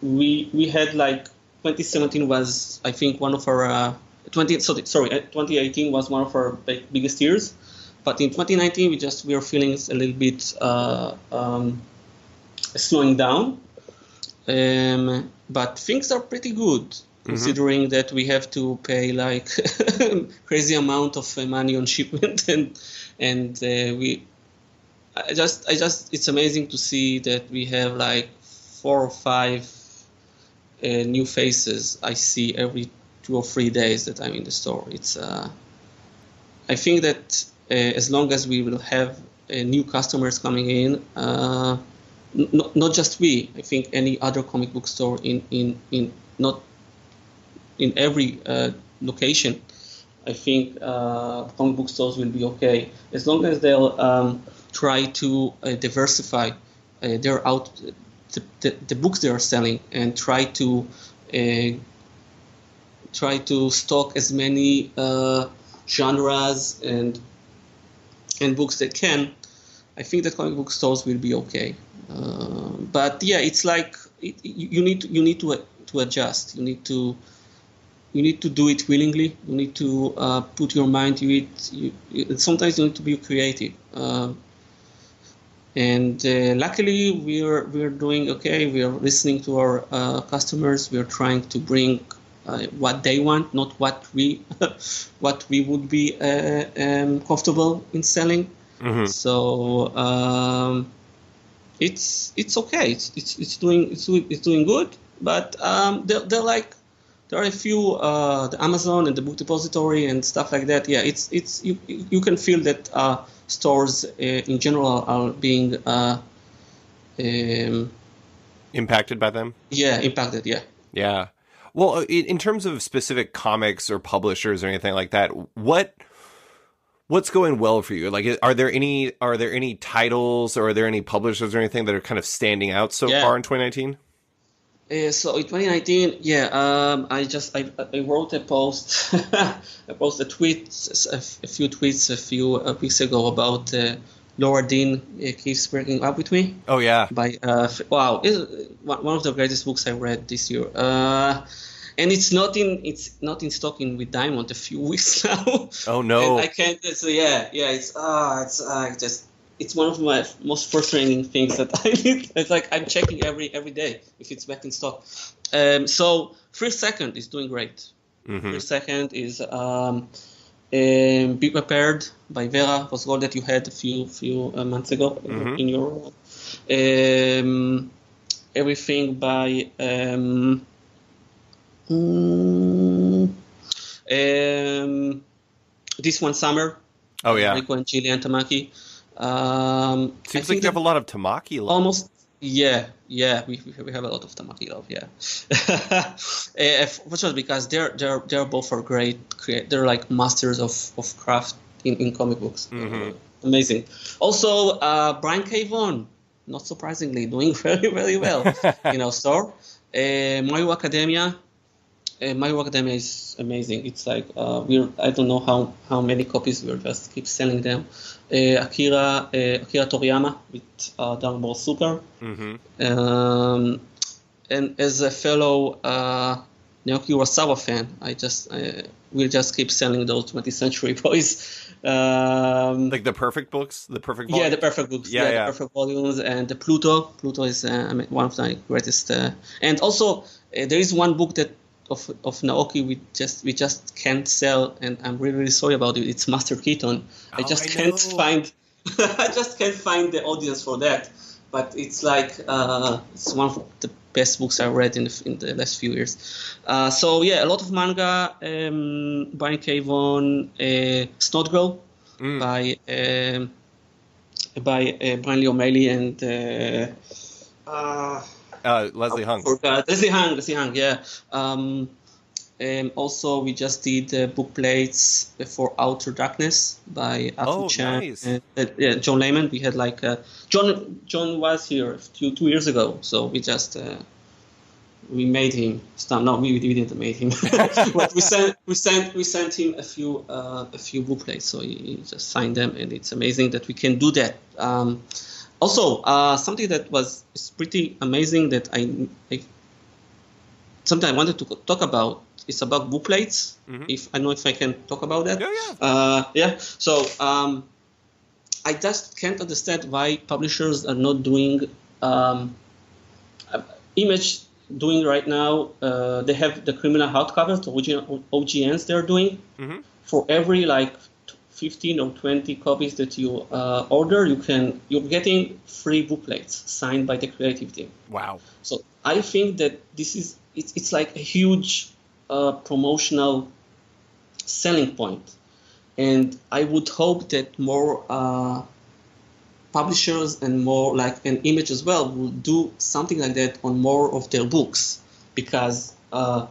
We had like 2017 was, I think, one of our 2018 was one of our biggest years, but in 2019 we are feeling a little bit slowing down. But things are pretty good considering that we have to pay like crazy amount of money on shipment and we. I just, it's amazing to see that we have like 4 or 5 new faces I see every 2 or 3 days that I'm in the store. It's, I think that as long as we will have new customers coming in, not just we, I think any other comic book store in not in every location, I think comic book stores will be okay as long as they'll. Try to diversify the books they are selling and try to stock as many genres and books they can. I think that comic book stores will be okay. But yeah, it's like you need to adjust. You need to do it willingly. You need to put your mind to it. Sometimes you need to be creative. And luckily, we're doing okay. We are listening to our customers. We are trying to bring what they want, not what we would be comfortable in selling. So it's okay. It's doing good. But they're like there are a few the Amazon and the Book Depository and stuff like that. Yeah, it's you can feel that. Stores in general are being impacted by them. Yeah, impacted. Yeah. Yeah. Well, in terms of specific comics or publishers or anything like that, what's going well for you? Like, are there any titles or are there any publishers or anything that are kind of standing out so far in 2019? So in 2019, I wrote a post, a few tweets a few weeks ago about Laura Dean keeps breaking up with me. Oh yeah, by wow, it's one of the greatest books I read this year. And it's not in stock in with Diamond a few weeks now. Oh no, and I can't. So yeah, it's one of my most frustrating things that I need. It's like I'm checking every day if it's back in stock. So First Second is doing great. First Second is Be Prepared by Vera was all that you had a few months ago in your everything by This One Summer. Oh yeah, Rico and Gillian Tamaki. Seems like you have a lot of Tamaki love. Almost, yeah. We have a lot of Tamaki love, yeah. Which was because they're both are great. They're like masters of craft in comic books. Amazing. Also, Brian K. Vaughan, not surprisingly, doing very very well. Store. My Hero Academia. My Hero Academia is amazing. It's like I don't know how many copies we just keep selling them. Akira Toriyama with Dragon Ball Super. And as a fellow Naoki Urasawa fan, we'll just keep selling those 20th Century Boys. Like the perfect books, the perfect volumes? Yeah, the perfect books. The perfect volumes, and the Pluto. Pluto is one of my greatest. And also, there is one book that of Naoki we just can't sell, and I'm really, really sorry about it. It's Master Keaton. I just can't find the audience for that. But it's like it's one of the best books I read in the last few years. So yeah, a lot of manga. Brian K. Vaughan, Snot Girl by Brian Lee O'Malley and Leslie Hung. Leslie Hung, yeah. Also, we just did book plates for Outer Darkness by Afu Chan. Nice. And John Layman. We had like John was here 2 years ago, so we just we made him. No, we didn't make him. But we sent him a few book plates, so he just signed them, and it's amazing that we can do that. Also, something that is pretty amazing that something I wanted to talk about. It's about book plates. Mm-hmm. If I know if I can talk about that. Yeah. So I just can't understand why publishers are not doing Image doing right now. They have the criminal hardcovers, the OGNs they're doing. Mm-hmm. For every like 15 or 20 copies that you order, you're getting free book plates signed by the creative team. Wow. So I think that it's like a huge promotional selling point, and I would hope that more publishers and more an Image as well will do something like that on more of their books, because book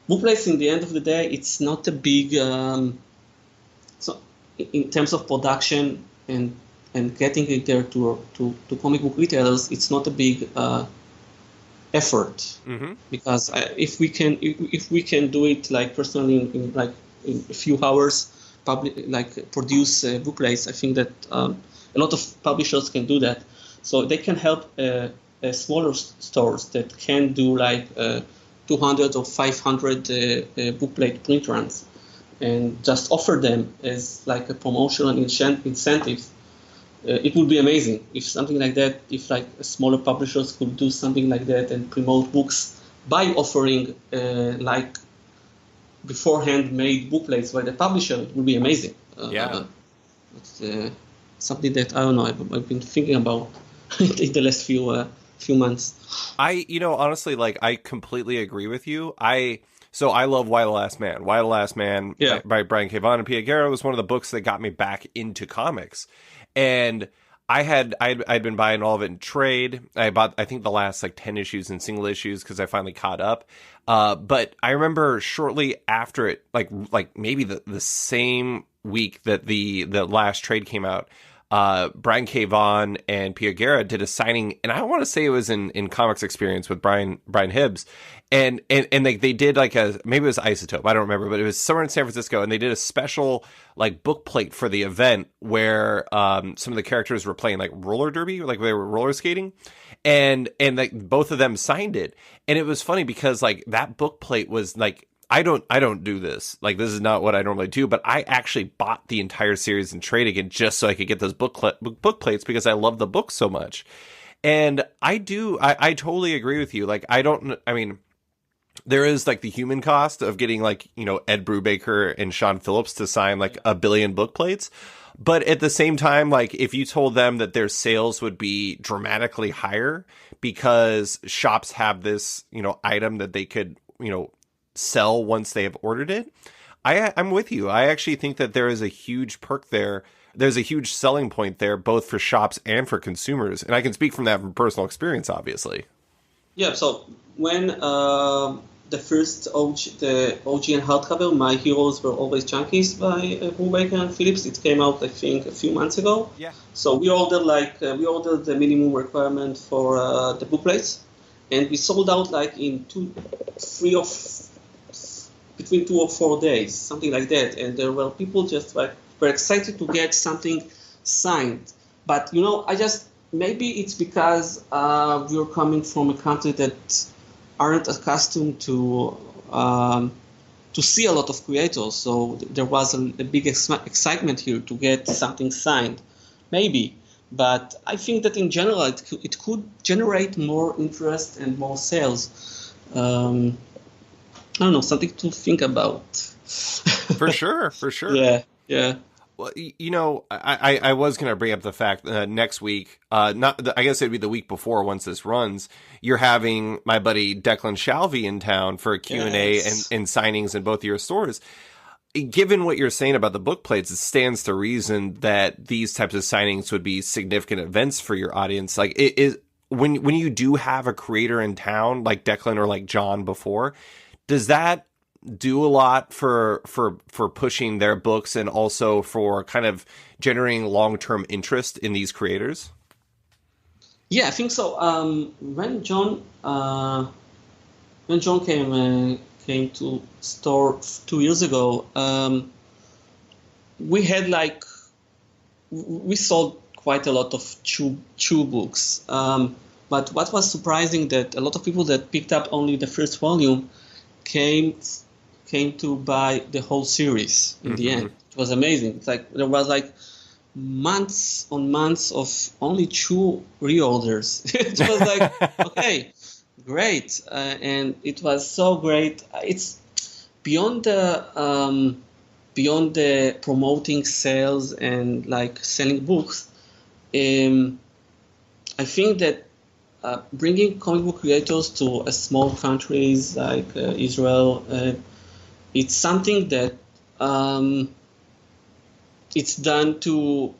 plates in the end of the day, it's not a big so in terms of production and getting it there to comic book retailers, it's not a big effort. Mm-hmm. Because if we can do it like personally in a few hours, produce book plates, I think that a lot of publishers can do that. So they can help smaller stores that can do like 200 or 500 book plate print runs, and just offer them as like a promotional incentive. It would be amazing if something like that, if like smaller publishers could do something like that and promote books by offering like beforehand made book plates by the publisher. It would be amazing. It's something that I don't know. I've been thinking about in the last few months. Honestly, like I completely agree with you. So I love Why the Last Man. Why the Last Man by Brian K. Vaughan and Pia Guerra was one of the books that got me back into comics. And I'd been buying all of it in trade. I bought, I think, the last like 10 issues in single issues because I finally caught up. But I remember shortly after it, like maybe the same week that the last trade came out, Brian K. Vaughan and Pia Guerra did a signing, and I want to say it was in Comics Experience with Brian Hibbs, and they did like maybe it was Isotope, I don't remember, but it was somewhere in San Francisco, and they did a special like book plate for the event where some of the characters were playing like roller derby, like they were roller skating, and like both of them signed it, and it was funny because like that book plate was like, I don't do this. Like, this is not what I normally do, but I actually bought the entire series in trade again just so I could get those book plates because I love the book so much. And I totally agree with you. Like, there is like the human cost of getting like, Ed Brubaker and Sean Phillips to sign like 1 billion book plates. But at the same time, like if you told them that their sales would be dramatically higher because shops have this, item that they could, sell once they have ordered it, I'm with you. I actually think that there is a huge perk there. There's a huge selling point there, both for shops and for consumers. And I can speak from that from personal experience, obviously. Yeah. So when the first the OGN hardcover, My Heroes Were Always Junkies by Brubaker and Phillips, it came out, I think, a few months ago. Yeah. So we ordered the minimum requirement for the book plates, and we sold out like in between 2 or 4 days, something like that. And there were people just like were excited to get something signed. But maybe it's because we're coming from a country that aren't accustomed to to see a lot of creators. So there was a big excitement here to get something signed, maybe. But I think that in general it could generate more interest and more sales. I don't know, something to think about. For sure, for sure. Yeah. Well, I was going to bring up the fact next week, I guess it'd be the week before once this runs, you're having my buddy Declan Shalvey in town for a Q&A Yes. and signings in both of your stores. Given what you're saying about the book plates, it stands to reason that these types of signings would be significant events for your audience. Like, it is when you do have a creator in town, like Declan or like John before, does that do a lot for pushing their books and also for kind of generating long-term interest in these creators? Yeah, I think so. When John came to store 2 years ago, we sold quite a lot of chew books. But what was surprising that a lot of people that picked up only the first volume came to buy the whole series in the end. It was amazing. It's like there was like months on months of only 2 reorders. It was like, okay, great. And it was so great. It's beyond the promoting sales and like selling books. I think that bringing comic book creators to a small countries like Israel, it's something that it's done to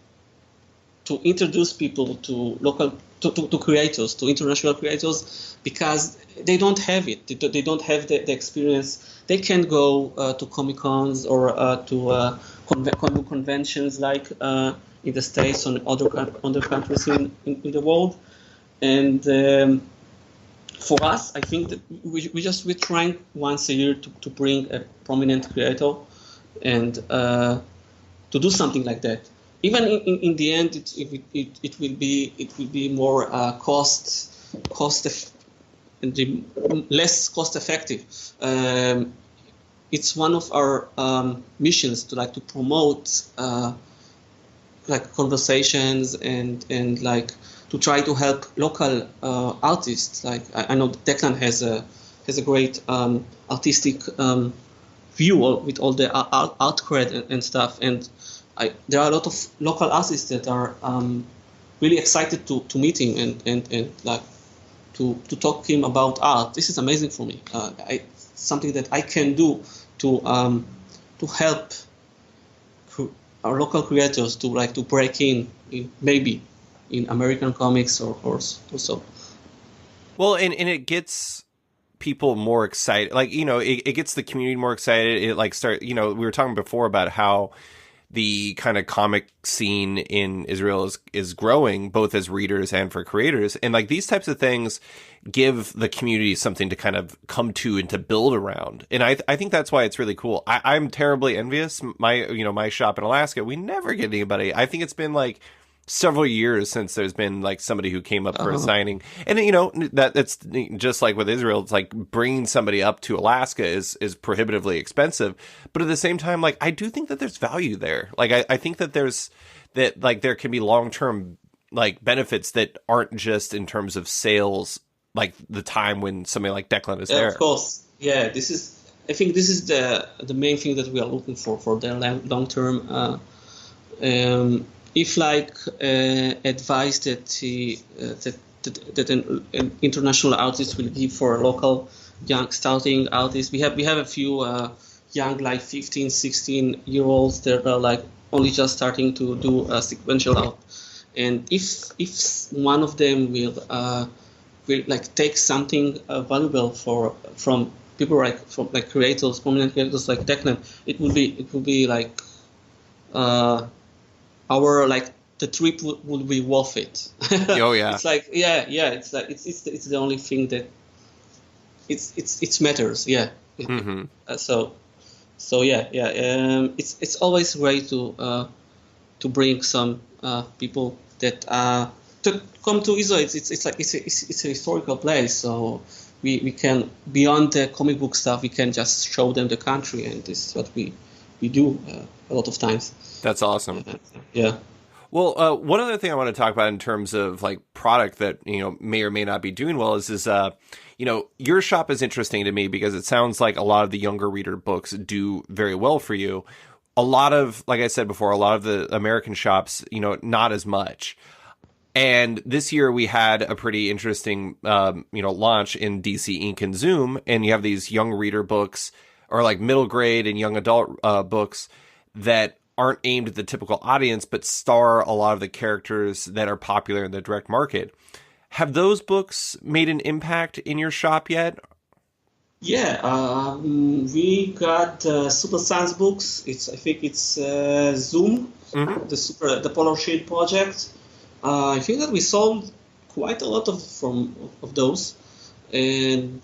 introduce people to local to creators, to international creators, because they don't have it. They don't have the experience. They can go to Comic-Cons or to comic book conventions like in the States or other countries in the world. And for us, I think that we're trying once a year to bring a prominent creator and to do something like that. Even in the end, it will be more less cost effective. It's one of our missions to promote like conversations and like to try to help local artists. Like I know Declan has a great artistic view with all the art cred and stuff, and there are a lot of local artists that are really excited to meet him and like to talk to him about art. This is amazing for me. Something that I can do to help our local creators to break in maybe in American comics or so. Well, and it gets people more excited. Like, it gets the community more excited. It like we were talking before about how the kind of comic scene in Israel is growing, both as readers and for creators. And like these types of things give the community something to kind of come to and to build around. And I think that's why it's really cool. I'm terribly envious. My shop in Alaska, we never get anybody. I think it's been like several years since there's been like somebody who came up for a signing. And that's just like with Israel, it's like bringing somebody up to Alaska is prohibitively expensive, but at the same time, like I do think that there's value there. Like I think that there can be long-term like benefits that aren't just in terms of sales, like the time when somebody like Declan is there. Of course. Yeah, I think this is the main thing that we are looking for the long-term if like advice that an international artist will give for a local young starting artist, we have a few young like 15, 16-year-olds that are like only just starting to do sequential art, and if one of them will like take something valuable from people from creators, prominent creators like Declan, it will be like our like the trip would be worth it. Oh yeah. It's like it's like it's the only thing that it matters. Yeah. Mm-hmm. So yeah. It's always great to bring some people that to come to Israel. It's a historical place, so we can, beyond the comic book stuff, we can just show them the country, and this is what we do a lot of times. That's awesome. Yeah. Well, one other thing I want to talk about in terms of like product that, you know, may or may not be doing well is you know, your shop is interesting to me because it sounds like a lot of the younger reader books do very well for you. A lot of, like I said before, a lot of the American shops, you know, not as much. And this year we had a pretty interesting, you know, launch in DC Ink and Zoom, and you have these young reader books or like middle grade and young adult books that aren't aimed at the typical audience, but star a lot of the characters that are popular in the direct market. Have those books made an impact in your shop yet? Yeah, we got Super Science books. I think it's Zoom, the Polar Shade project. I think that we sold quite a lot of those, and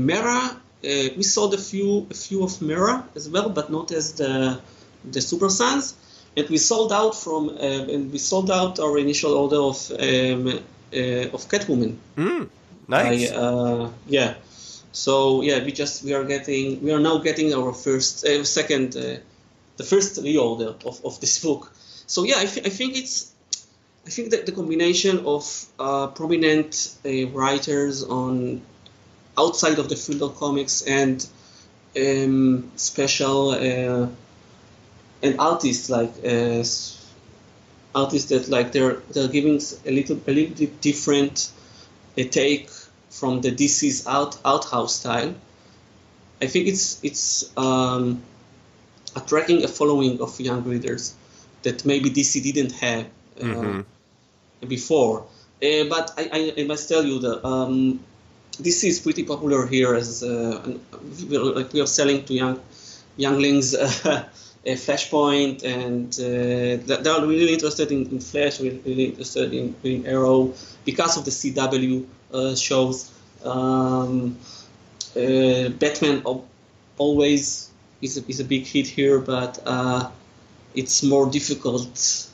Mera. We sold a few of Mera as well, but not as the Super Sons. And we sold out our initial order of Catwoman. Nice. Yeah. So yeah, we are now getting our first the first reorder of this book. So yeah, I think that the combination of prominent writers on outside of the field of comics and special and artists like artists that like they're giving a little bit different take from the DC's outhouse style. I think it's attracting a following of young readers that maybe DC didn't have before. But I must tell you that DC is pretty popular here as we are selling to younglings Flashpoint, and they are really interested in Flash, really interested in Arrow because of the CW shows. Batman always is a big hit here, but it's more difficult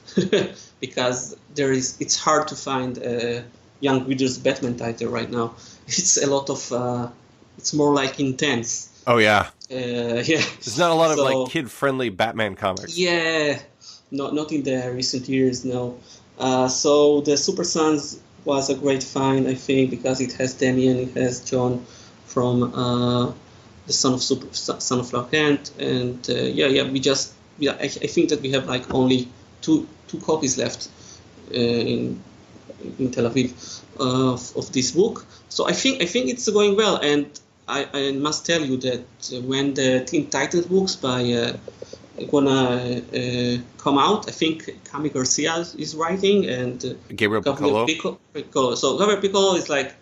because it's hard to find a young reader's Batman title right now. It's a lot of it's more like intense. Oh yeah. Yeah. There's not a lot of like kid-friendly Batman comics. Yeah, not in the recent years, no. So the Super Sons was a great find, I think, because it has Damian, it has John from the Son of Clark Kent, and I think that we have like only two copies left in Tel Aviv of this book. So I think it's going well, and I must tell you that when the Teen Titans books by gonna come out, I think Cami Garcia is writing, and Gabriel Piccolo. So Gabriel Piccolo is like,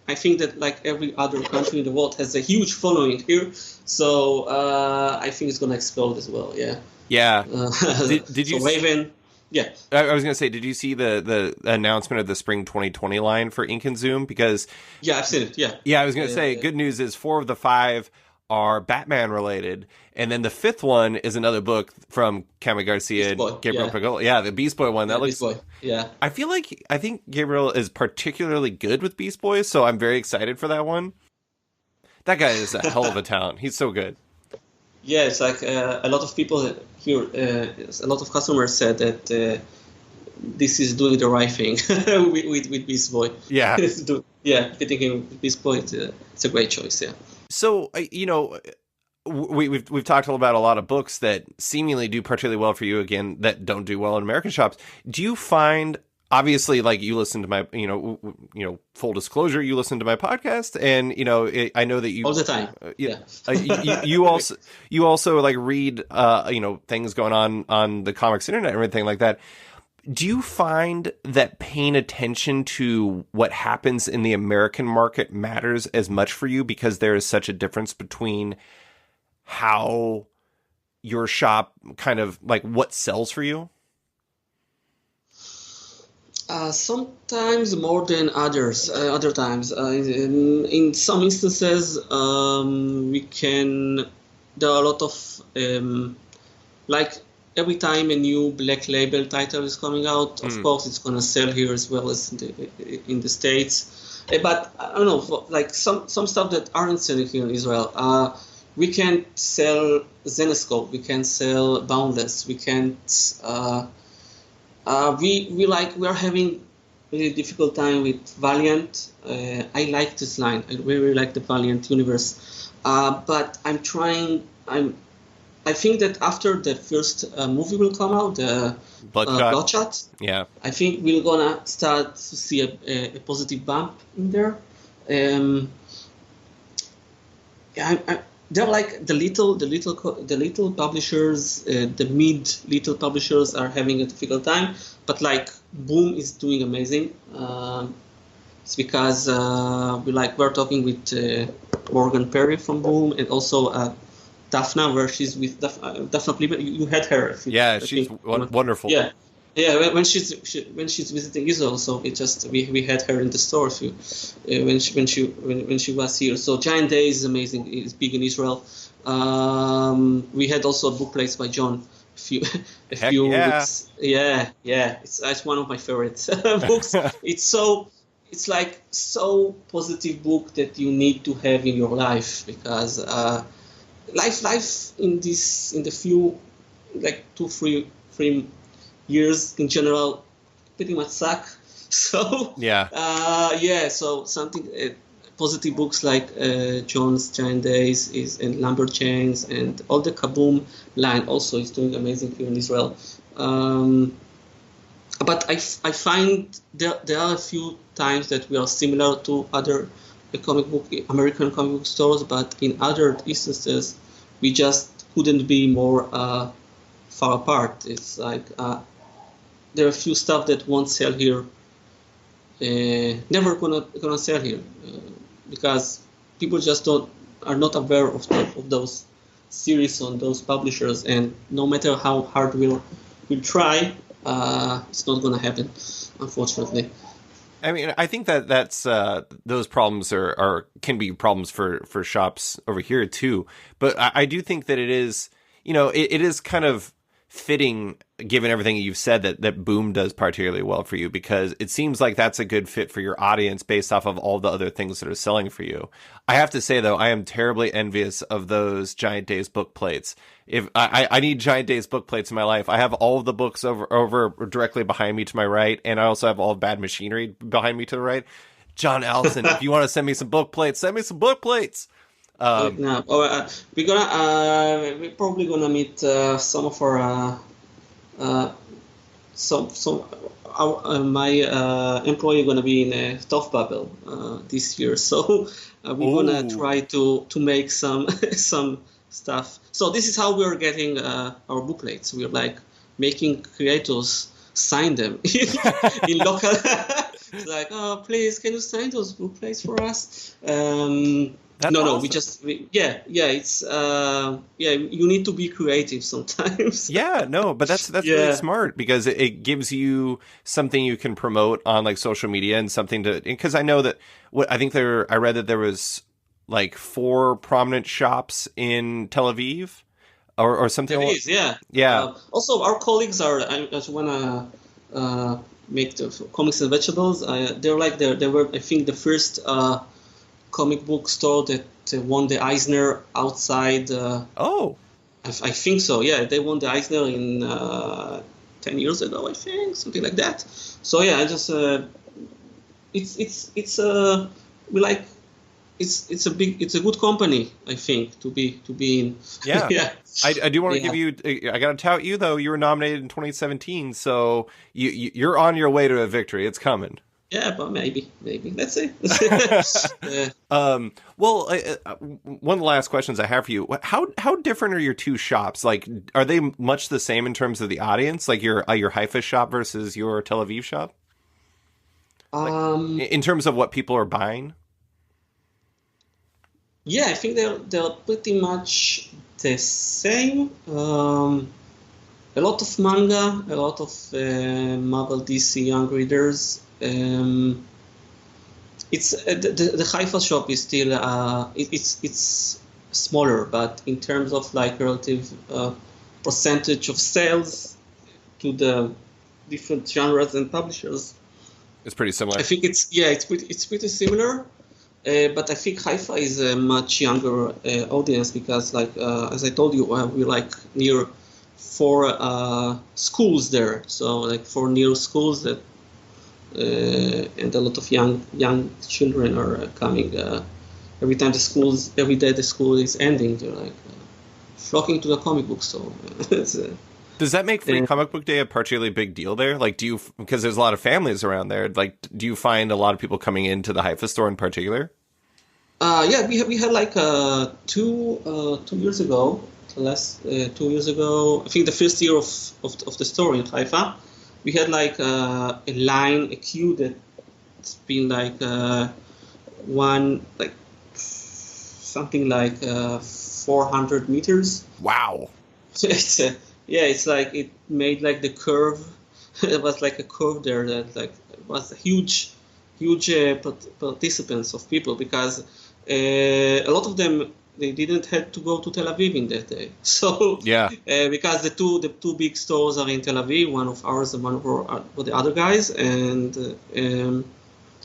I think that like every other country in the world has a huge following here. So I think it's gonna explode as well. Yeah. Yeah. Did you? So Raven. Yeah. I was going to say, did you see the announcement of the spring 2020 line for Ink and Zoom? Because yeah, I've seen it. Yeah. Yeah, I was going to say, good news is 4 of the 5 are Batman related, and then the 5th one is another book from Cami Garcia and Gabriel Piccolo. Yeah, the Beast Boy one. That looks. Beast Boy. Yeah. I think Gabriel is particularly good with Beast Boys, so I'm very excited for that one. That guy is a hell of a talent. He's so good. Yeah, it's like a lot of people here, a lot of customers said that this is doing the right thing with Beast Boy. Yeah. Fitting Beast Boy, it's a great choice, yeah. So, you know, we've talked about a lot of books that seemingly do particularly well for you, again, that don't do well in American shops. Do you find... Obviously, like you listen to my, you know, full disclosure, you listen to my podcast, and you know, I know that you all the time. You also like read, you know, things going on the comics internet and everything like that. Do you find that paying attention to what happens in the American market matters as much for you because there is such a difference between how your shop kind of like what sells for you? Sometimes more than others. Other times, in some instances, there are a lot of like every time a new Black Label title is coming out. Of course, it's gonna sell here as well as in the States. But I don't know, like some stuff that aren't selling here in Israel. We can't sell Zenescope. We can't sell Boundless. We can't. We are having really difficult time with Valiant. I like this line. I really like the Valiant universe. But I'm trying. I think that after the first movie will come out, the Bloodshot. Yeah. I think we're gonna start to see a positive bump in there. They're like the little publishers, the little publishers are having a difficult time, but like Boom is doing amazing. It's because we're talking with Morgan Perry from Boom, and also Daphna, where she's with Daphna Plimer. You had her. She's wonderful. Yeah. Yeah, when she's visiting Israel, so we had her in the store when she was here. So Giant Days is amazing. It's big in Israel. We had also a book place by John a few weeks. Yeah, it's one of my favorite books. It's like so positive book that you need to have in your life, because life in the few like 3 years in general pretty much suck. So so something positive books like John's Giant Days and Lumberjanes and all the Kaboom line also is doing amazing here in Israel. But I find there are a few times that we are similar to other American comic book stores, but in other instances we just couldn't be more far apart. It's like there are a few stuff that won't sell here, never gonna sell here, because people just are not aware of those series on those publishers, and no matter how hard we'll try, it's not gonna happen, unfortunately. I mean, I think that's those problems can be problems for shops over here too. But I do think that it is, it is kind of fitting, given everything you've said, that Boom does particularly well for you, because it seems like that's a good fit for your audience based off of all the other things that are selling for you. I have to say, though, I am terribly envious of those Giant Days book plates. If I need Giant Days book plates in my life. I have all of the books over directly behind me to my right, and I also have all Bad Machinery behind me to the right. John Allison, if you want to send me some book plates, send me some book plates. We're probably gonna meet some of our my employee gonna be in a Tough Bubble this year, so we're gonna try to make some stuff. So this is how we're getting our booklets. We're like making creators sign them in local. It's like, oh, please, can you sign those booklets for us? That's awesome. It's you need to be creative sometimes. But that's really smart, because it gives you something you can promote on like social media, and something because I know that I read that there was like 4 prominent shops in Tel Aviv or something. There is, yeah. Also, our colleagues I just want to make the comics and vegetables. They were, I think, the first comic book store that won the Eisner outside. I think so. Yeah, they won the Eisner in 10 years ago, I think, something like that. So yeah, I just it's a good company, I think, to be in. Yeah. Yeah. I do want to give you. I got to tout you, though. You were nominated in 2017, so you're on your way to a victory. It's coming. Yeah, but maybe. Let's see. One of the last questions I have for you: how different are your two shops? Like, are they much the same in terms of the audience? Like your Haifa shop versus your Tel Aviv shop? In terms of what people are buying. Yeah, I think they're pretty much the same. A lot of manga, a lot of Marvel, DC young readers. It's the Haifa shop is still it's smaller, but in terms of like relative percentage of sales to the different genres and publishers, It's pretty similar. I think it's pretty similar. But I think Haifa is a much younger audience because, like as I told you, we're like near 4 schools there. So like 4 near schools that, and a lot of young children are coming. Every day the school is ending, they're like flocking to the comic book. So it's, does that make Free Comic Book Day a particularly big deal there? Like, because there's a lot of families around there, like, do you find a lot of people coming into the Haifa store in particular? Yeah, we had like 2 years ago, the last 2 years ago, I think the first year of the store in Haifa, we had like a queue that's been like something like 400 meters. Wow. It's like it made like the curve. It was like a curve there that like was a huge participants of people because a lot of them they didn't have to go to Tel Aviv in that day. So yeah, because the two big stores are in Tel Aviv, one of ours and one of the other guys, and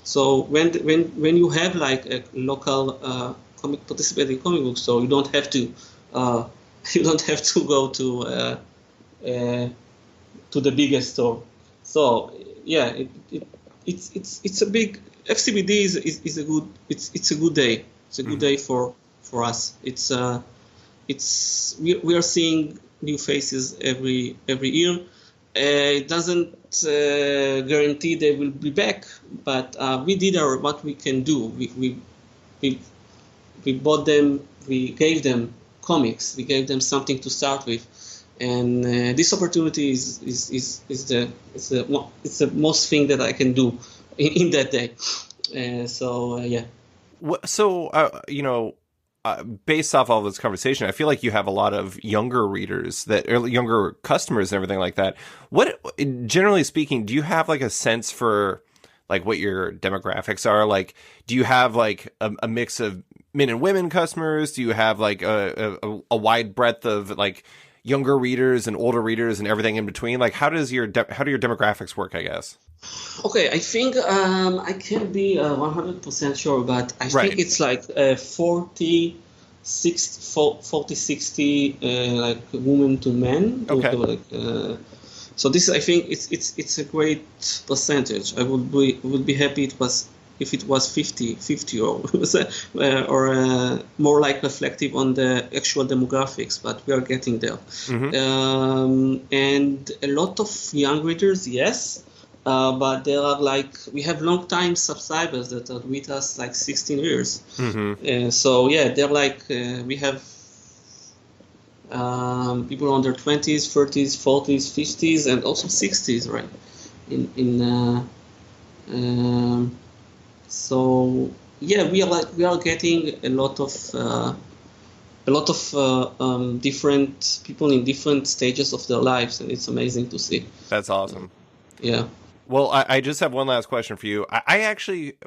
so when you have like a local participating comic book store, you don't have to go to the biggest store. So yeah, it's a big FCBD is a good it's a good day. It's a good day for us. We are seeing new faces every year. It doesn't guarantee they will be back, but we did what we can do. We bought them. We gave them comics. We gave them something to start with, and this opportunity is the most thing that I can do in that day. Yeah. So based off all this conversation, I feel like you have a lot of younger readers or younger customers and everything like that. What, generally speaking, do you have like a sense for like what your demographics are? Like, do you have like a mix of men and women customers? Do you have like a wide breadth of like younger readers and older readers and everything in between? Like, how do your demographics work, I guess? Okay, I think I can't be 100% sure, but I think it's like 40, 60, like women to men. Okay. So this, I think it's a great percentage. I would be happy if it was 50 or more like reflective on the actual demographics, but we are getting there. Mm-hmm. And a lot of young readers, yes. But there are we have long time subscribers that are with us like 16 years. Mm-hmm. So yeah, they're we have people on their 20s, 30s, 40s, 50s, and also 60s, right? So yeah, we are getting a lot of different people in different stages of their lives, and it's amazing to see. That's awesome. Yeah. Well, I just have one last question for you. I actually,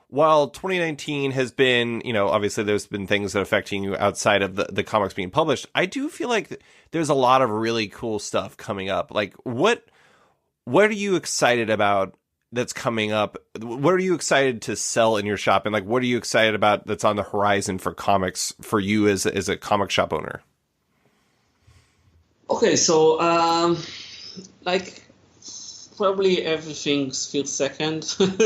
while 2019 has been, obviously there's been things that are affecting you outside of the comics being published, I do feel like there's a lot of really cool stuff coming up. Like, what are you excited about that's coming up? What are you excited to sell in your shop? And like, what are you excited about that's on the horizon for comics for you as a comic shop owner? Okay, so, probably everything feels second in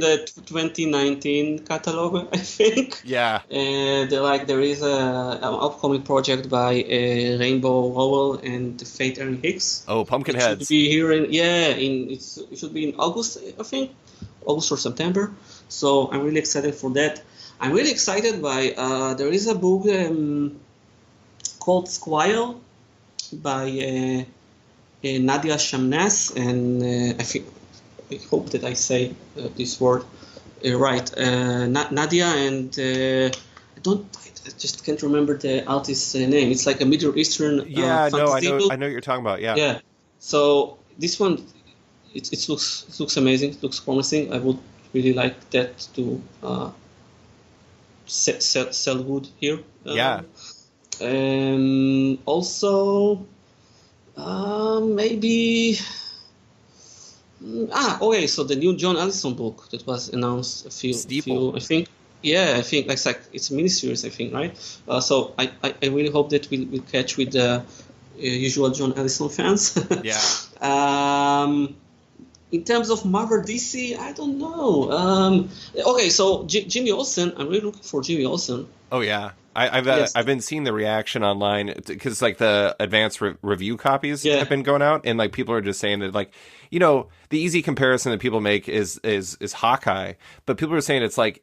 the 2019 catalog, I think. Yeah. There is an upcoming project by Rainbow Rowell and Faith Erin Hicks. Oh, Pumpkinheads. It should be here it should be in August, I think, August or September. So I'm really excited for that. I'm really excited by there is a book called Squire by Nadia Shamnas, and I hope that I say this word right. Nadia and I just can't remember the artist's name. It's like a Middle Eastern. Yeah, no, I know book. what you're talking about. Yeah. Yeah. So this one, it looks amazing. It looks promising. I would really like that to sell good here. Yeah. Also. Maybe Okay. So the new John Allison book that was announced Steeple. I think. Yeah, I think it's it's a miniseries. I think, right? So I really hope that we'll catch with the usual John Allison fans. Yeah. In terms of Marvel DC, I don't know. Okay, so Jimmy Olsen, I'm really looking for Jimmy Olsen. Oh yeah, I've been seeing the reaction online because like the advanced review copies have been going out, and like people are just saying that like the easy comparison that people make is Hawkeye, but people are saying it's like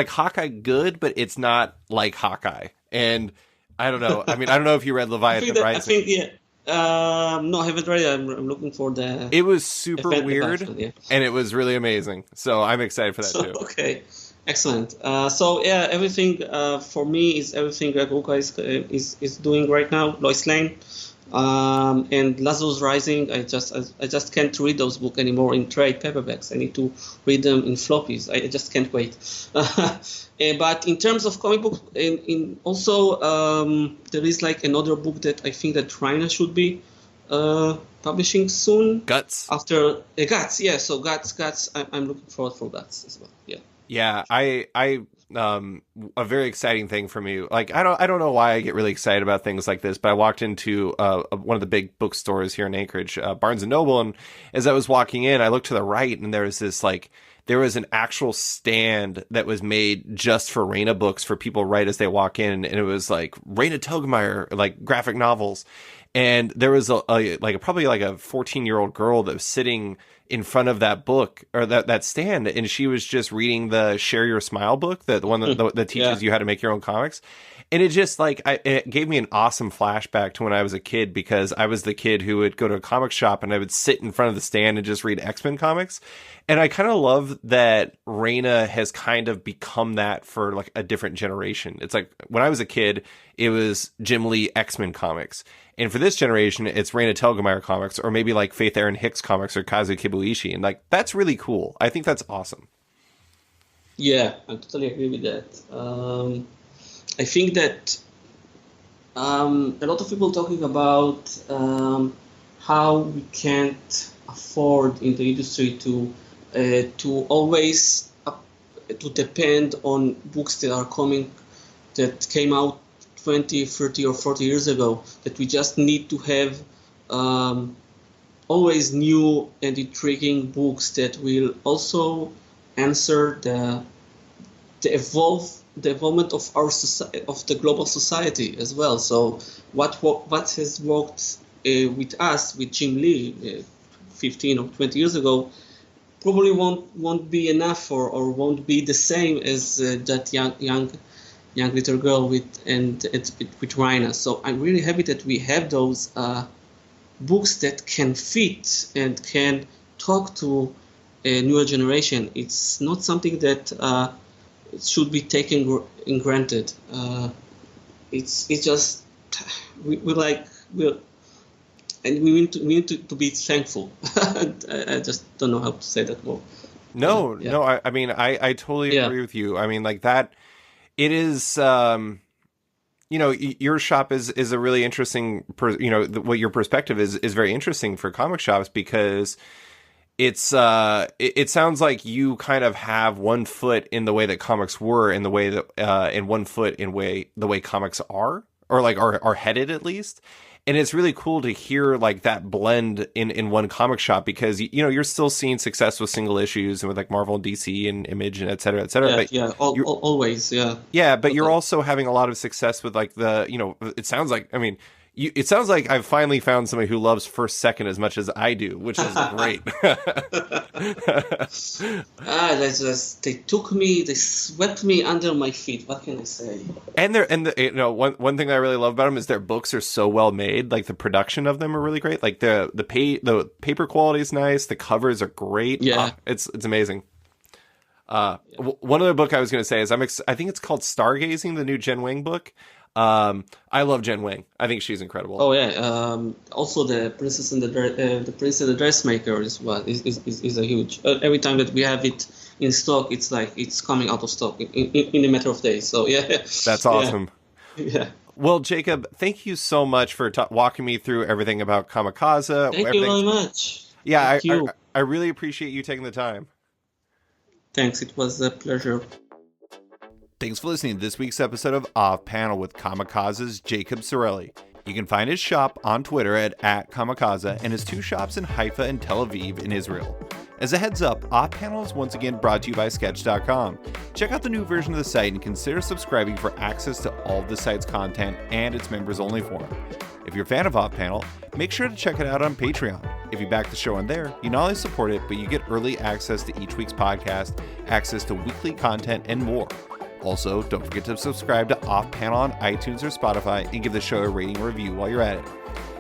Hawkeye good, but it's not like Hawkeye, and I don't know. I mean, I don't know if you read Leviathan Rising. I think no, I haven't read it. I'm looking for the. It was super weird, and it was really amazing. So I'm excited for that too. Okay, excellent. So yeah, everything for me is everything Greg Rucka is doing right now. Lois Lane, and Lazarus Rising. I just can't read those books anymore in trade paperbacks. I need to read them in floppies. I just can't wait. But in terms of comic book, also there is like another book that I think that Reiner should be publishing soon. Guts. After Guts, yeah. So Guts. I'm looking forward for Guts as well. Yeah. Yeah, I a very exciting thing for me. Like I don't know why I get really excited about things like this, but I walked into one of the big bookstores here in Anchorage, Barnes and Noble, and as I was walking in, I looked to the right, and there was an actual stand that was made just for Raina books for people right as they walk in, and it was like Raina Telgemeier, like graphic novels, and there was probably like a 14-year-old girl that was sitting in front of that book or that stand, and she was just reading the Share Your Smile book, the one that teaches you how to make your own comics. And it just it gave me an awesome flashback to when I was a kid, because I was the kid who would go to a comic shop and I would sit in front of the stand and just read X-Men comics. And I kind of love that Raina has kind of become that for like a different generation. It's like when I was a kid, it was Jim Lee X-Men comics. And for this generation, it's Raina Telgemeier comics, or maybe like Faith Erin Hicks comics or Kazu Kibuishi. And like, that's really cool. I think that's awesome. Yeah, I totally agree with that. I think that a lot of people talking about how we can't afford in the industry to always to depend on books that came out 20, 30, or 40 years ago, that we just need to have always new and intriguing books that will also answer the evolvement of our society, of the global society as well. So what has worked with us, with Jim Lee 15 or 20 years ago, probably won't be enough or won't be the same as that young little girl with Raina. So I'm really happy that we have those books that can fit and can talk to a newer generation. It's not something that it should be taken in granted. It's just we need to be thankful. I just don't know how to say that more. No. I mean, I totally agree with you. I mean, like that. It is, your shop is a really interesting, what your perspective is very interesting for comic shops, because it's, it sounds like you kind of have one foot in the way that comics were, in the way that, and one foot in the way comics are, or like are headed at least. And it's really cool to hear like that blend in one comic shop, because you're still seeing success with single issues and with like Marvel and DC and Image and et cetera, et cetera. Always, yeah. Yeah, but you're also having a lot of success with like it sounds like, I mean, it sounds like I've finally found somebody who loves First Second as much as I do, which is great. They swept me under my feet. What can I say? And one thing I really love about them is their books are so well made. Like the production of them are really great. Like the paper quality is nice. The covers are great. Yeah, it's amazing. One other book I was going to say is I think it's called Stargazing, the new Jen Wang book. I love Jen Wang. I think she's incredible. Oh yeah. Also, the Princess and the Prince and the Dressmaker is a huge. Every time that we have it in stock, it's like it's coming out of stock in a matter of days. So yeah. That's awesome. Yeah. Well, Jacob, thank you so much for walking me through everything about Comikaza. Thank you very much. Yeah, I I really appreciate you taking the time. Thanks. It was a pleasure. Thanks for listening to this week's episode of Off Panel with Comikaza's Jacob Sareli. You can find his shop on Twitter at Comikaza and his 2 shops in Haifa and Tel Aviv in Israel. As a heads up, Off Panel is once again brought to you by Sketch.com. Check out the new version of the site and consider subscribing for access to all of the site's content and its members-only forum. If you're a fan of Off Panel, make sure to check it out on Patreon. If you back the show on there, you not only support it, but you get early access to each week's podcast, access to weekly content, and more. Also, don't forget to subscribe to Off Panel on iTunes or Spotify and give the show a rating and review while you're at it.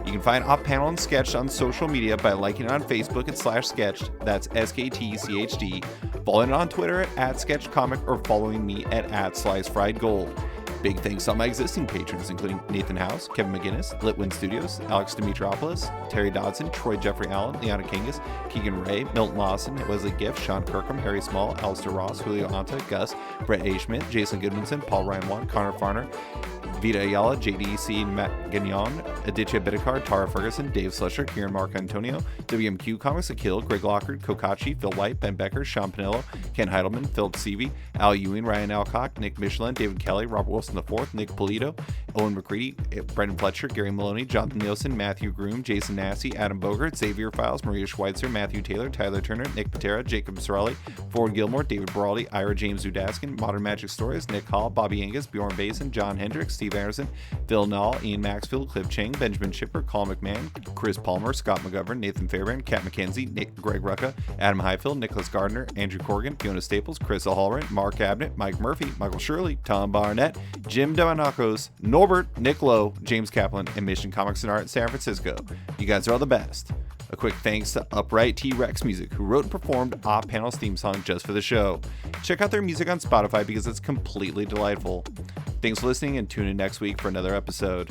You can find Off Panel and Sketched on social media by liking it on Facebook at /Sketched, that's SKTCHD, following it on Twitter at SketchedComic, or following me at @SlicedFriedGold. Big thanks to all my existing patrons, including Nathan House, Kevin McGinnis, Litwin Studios, Alex Dimitropoulos, Terry Dodson, Troy Jeffrey Allen, Liana Kingus, Keegan Ray, Milton Lawson, Wesley Gift, Sean Kirkham, Harry Small, Alistair Ross, Julio Anta, Gus, Brett A. Schmidt, Jason Goodmanson, Paul Ryan Wan, Connor Farner, Vita Ayala, JDC, Matt Gagnon, Aditya Bidikar, Tara Ferguson, Dave Slusher, Kieran Marco Antonio, WMQ Comics, Akil, Greg Lockard, Kokachi, Phil White, Ben Becker, Sean Pinello, Ken Heidelman, Philip Seavey, Al Ewing, Ryan Alcock, Nick Michelin, David Kelly, Robert Wilson IV, Nick Polito, Owen McCready, Brendan Fletcher, Gary Maloney, Jonathan Nielsen, Matthew Groom, Jason Massey, Adam Bogert, Xavier Files, Maria Schweitzer, Matthew Taylor, Tyler Turner, Nick Patera, Jacob Sareli, Ford Gilmore, David Baraldi, Ira James Udaskin, Modern Magic Stories, Nick Hall, Bobby Angus, Bjorn Basin, John Hendricks, Steve Anderson, Phil Nall, Ian Maxfield, Cliff Chang, Benjamin Chipper, Colin McMahon, Chris Palmer, Scott McGovern, Nathan Fairbairn, Kat McKenzie, Greg Rucka, Adam Highfield, Nicholas Gardner, Andrew Corrigan, Fiona Staples, Chris O'Halloran, Mark Abnett, Mike Murphy, Michael Shirley, Tom Barnett, Jim Dominacos, Norbert, Nick Lowe, James Kaplan, and Mission Comics and Art San Francisco. You guys are all the best. A quick thanks to Upright T-Rex Music, who wrote and performed Off Panel's theme song just for the show. Check out their music on Spotify because it's completely delightful. Thanks for listening, and tune in next week for another episode.